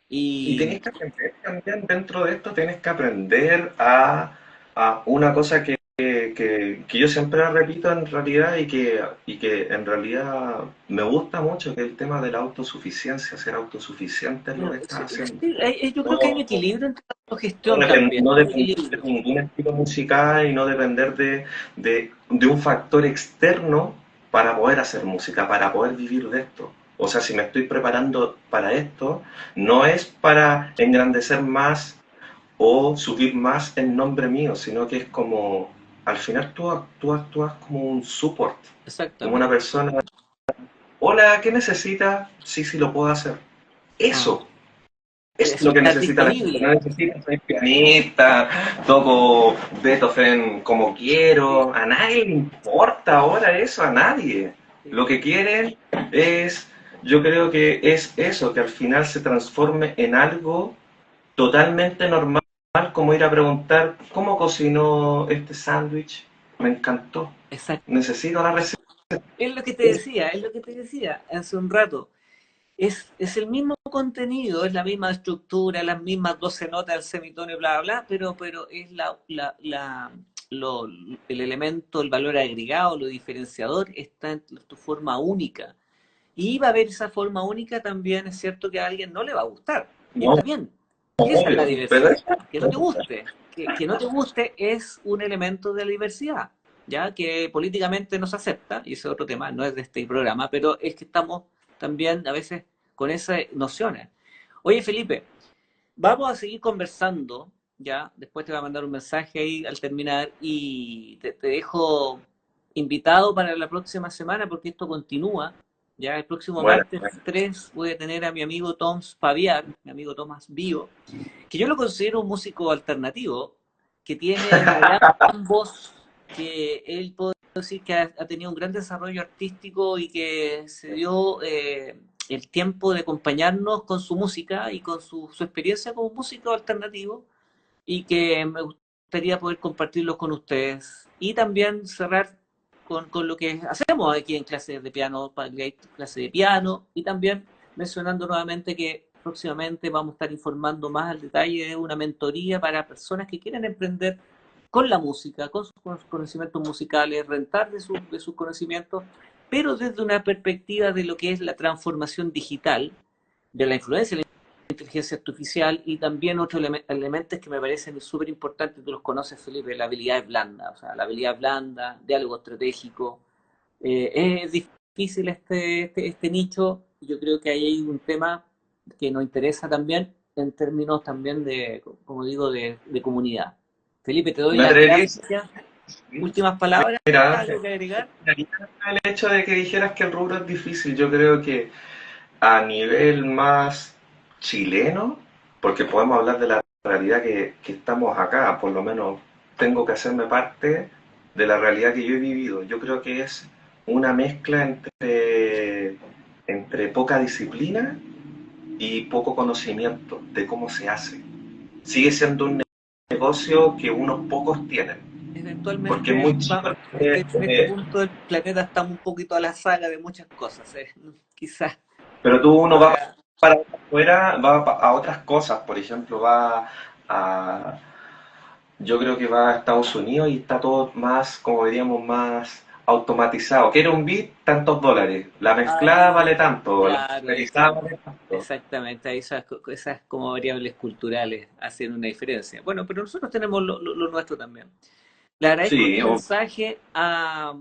Y Y tienes que aprender también dentro de esto, tienes que aprender a una cosa que yo siempre repito en realidad y que en realidad me gusta mucho, que es el tema de la autosuficiencia, ser autosuficiente en lo que estás haciendo. sí, yo creo que hay un No, equilibrio entre la no, gestión también, no un depender de equilibrio. ningún estilo musical y no depender de un factor externo para poder hacer música, para poder vivir de esto. O sea, si me estoy preparando para esto, no es para engrandecer más o subir más en nombre mío, sino que es como, al final tú actúas como un support, como una Exactamente. persona, hola, ¿qué necesitas? Sí, sí, lo puedo hacer. Ah, Eso es eso, lo que estar necesita la gente. No disponible. necesita ser pianista, toco Beethoven como quiero. A nadie le importa ahora eso, a nadie. Lo que quieren es, yo creo que es eso, que al final se transforme en algo totalmente normal, como ir a preguntar cómo cocinó este sándwich. Me encantó. Exacto. Necesito la receta. Es lo que te decía hace un rato. Es el mismo contenido, es la misma estructura, las mismas 12 notas, el semitono y bla, bla, bla, pero es el elemento, el valor agregado, lo diferenciador está en tu forma única. Y va a haber esa forma única también, es cierto que a alguien no le va a gustar. Y No, está bien. Y esa es la obvio. Pero diversidad. Que no te guste. Que no te guste es un elemento de la diversidad. Ya que políticamente no se acepta, y ese es otro tema, no es de este programa, pero es que estamos también a veces con esas nociones. Oye, Felipe, vamos a seguir conversando, ya, después te voy a mandar un mensaje ahí al terminar y te dejo invitado para la próxima semana porque esto continúa. Ya el próximo bueno, martes 3 voy a tener a mi amigo Tom Spaviar, mi amigo Tomás Bio, que yo lo considero un músico alternativo, que tiene una gran voz, que él puedo decir que ha tenido un gran desarrollo artístico y que se dio el tiempo de acompañarnos con su música y con su experiencia como músico alternativo y que me gustaría poder compartirlos con ustedes y también cerrar con lo que hacemos aquí en clases de piano, clase de piano y también mencionando nuevamente que próximamente vamos a estar informando más al detalle de una mentoría para personas que quieren emprender con la música, con sus conocimientos musicales, rentar de sus conocimientos, pero desde una perspectiva de lo que es la transformación digital, de la influencia inteligencia artificial y también otros elementos que me parecen súper importantes, tú los conoces, Felipe, la habilidad blanda, o sea, la habilidad blanda, diálogo estratégico. Es difícil este nicho, y yo creo que ahí hay un tema que nos interesa también en términos también de, como digo, de comunidad. Felipe, te doy Me las atrevería gracias. Últimas palabras, Mira, ¿algo que agregar? el hecho de que dijeras que el rubro es difícil, yo creo que a nivel más chileno, porque podemos hablar de la realidad que estamos acá, por lo menos tengo que hacerme parte de la realidad que yo he vivido. Yo creo que es una mezcla entre poca disciplina y poco conocimiento de cómo se hace. Sigue siendo un negocio que unos pocos tienen, porque es Eventualmente, muy chico. en este punto del planeta estamos un poquito a la saga de muchas cosas, quizás Pero tú uno va haga... para afuera, va a otras cosas, por ejemplo, a, yo creo que va a Estados Unidos y está todo más, como diríamos, más automatizado. Quiero un bit, tantos dólares. La mezclada Ahí, vale tanto, la claro, masterizada vale tanto. exactamente, ahí esas como variables culturales hacen una diferencia. Bueno, pero nosotros tenemos lo nuestro también. Le agradezco Sí, tu mensaje a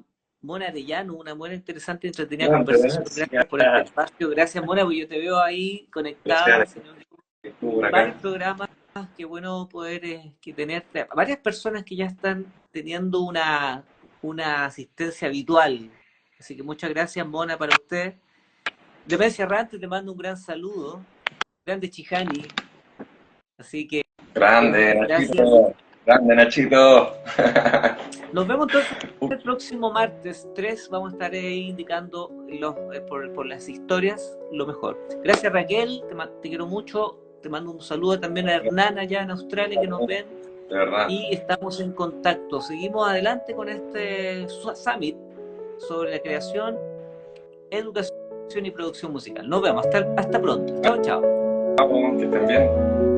Mona Arellano, una buena, interesante y entretenida no, conversación. gracias, Gracias por este espacio. Gracias, Mona, porque yo te veo ahí conectada. gracias, Señor. estuvo por Varios acá. programas, qué bueno poder que tenerte. Varias personas que ya están teniendo una asistencia habitual. Así que muchas gracias, Mona, para usted. Demencia Errante, te mando un gran saludo. Grande Chihani. Así que Grande, gracias. Nachito. Grande, Nachito. Nos vemos entonces el próximo martes 3. Vamos a estar ahí indicando por las historias lo mejor. Gracias, Raquel. Te quiero mucho. Te mando un saludo también a Hernán allá en Australia que nos ven. De verdad. Y estamos en contacto. Seguimos adelante con este summit sobre la creación, educación y producción musical. Nos vemos. Hasta pronto. Chao, chao. Vamos, que estén bien.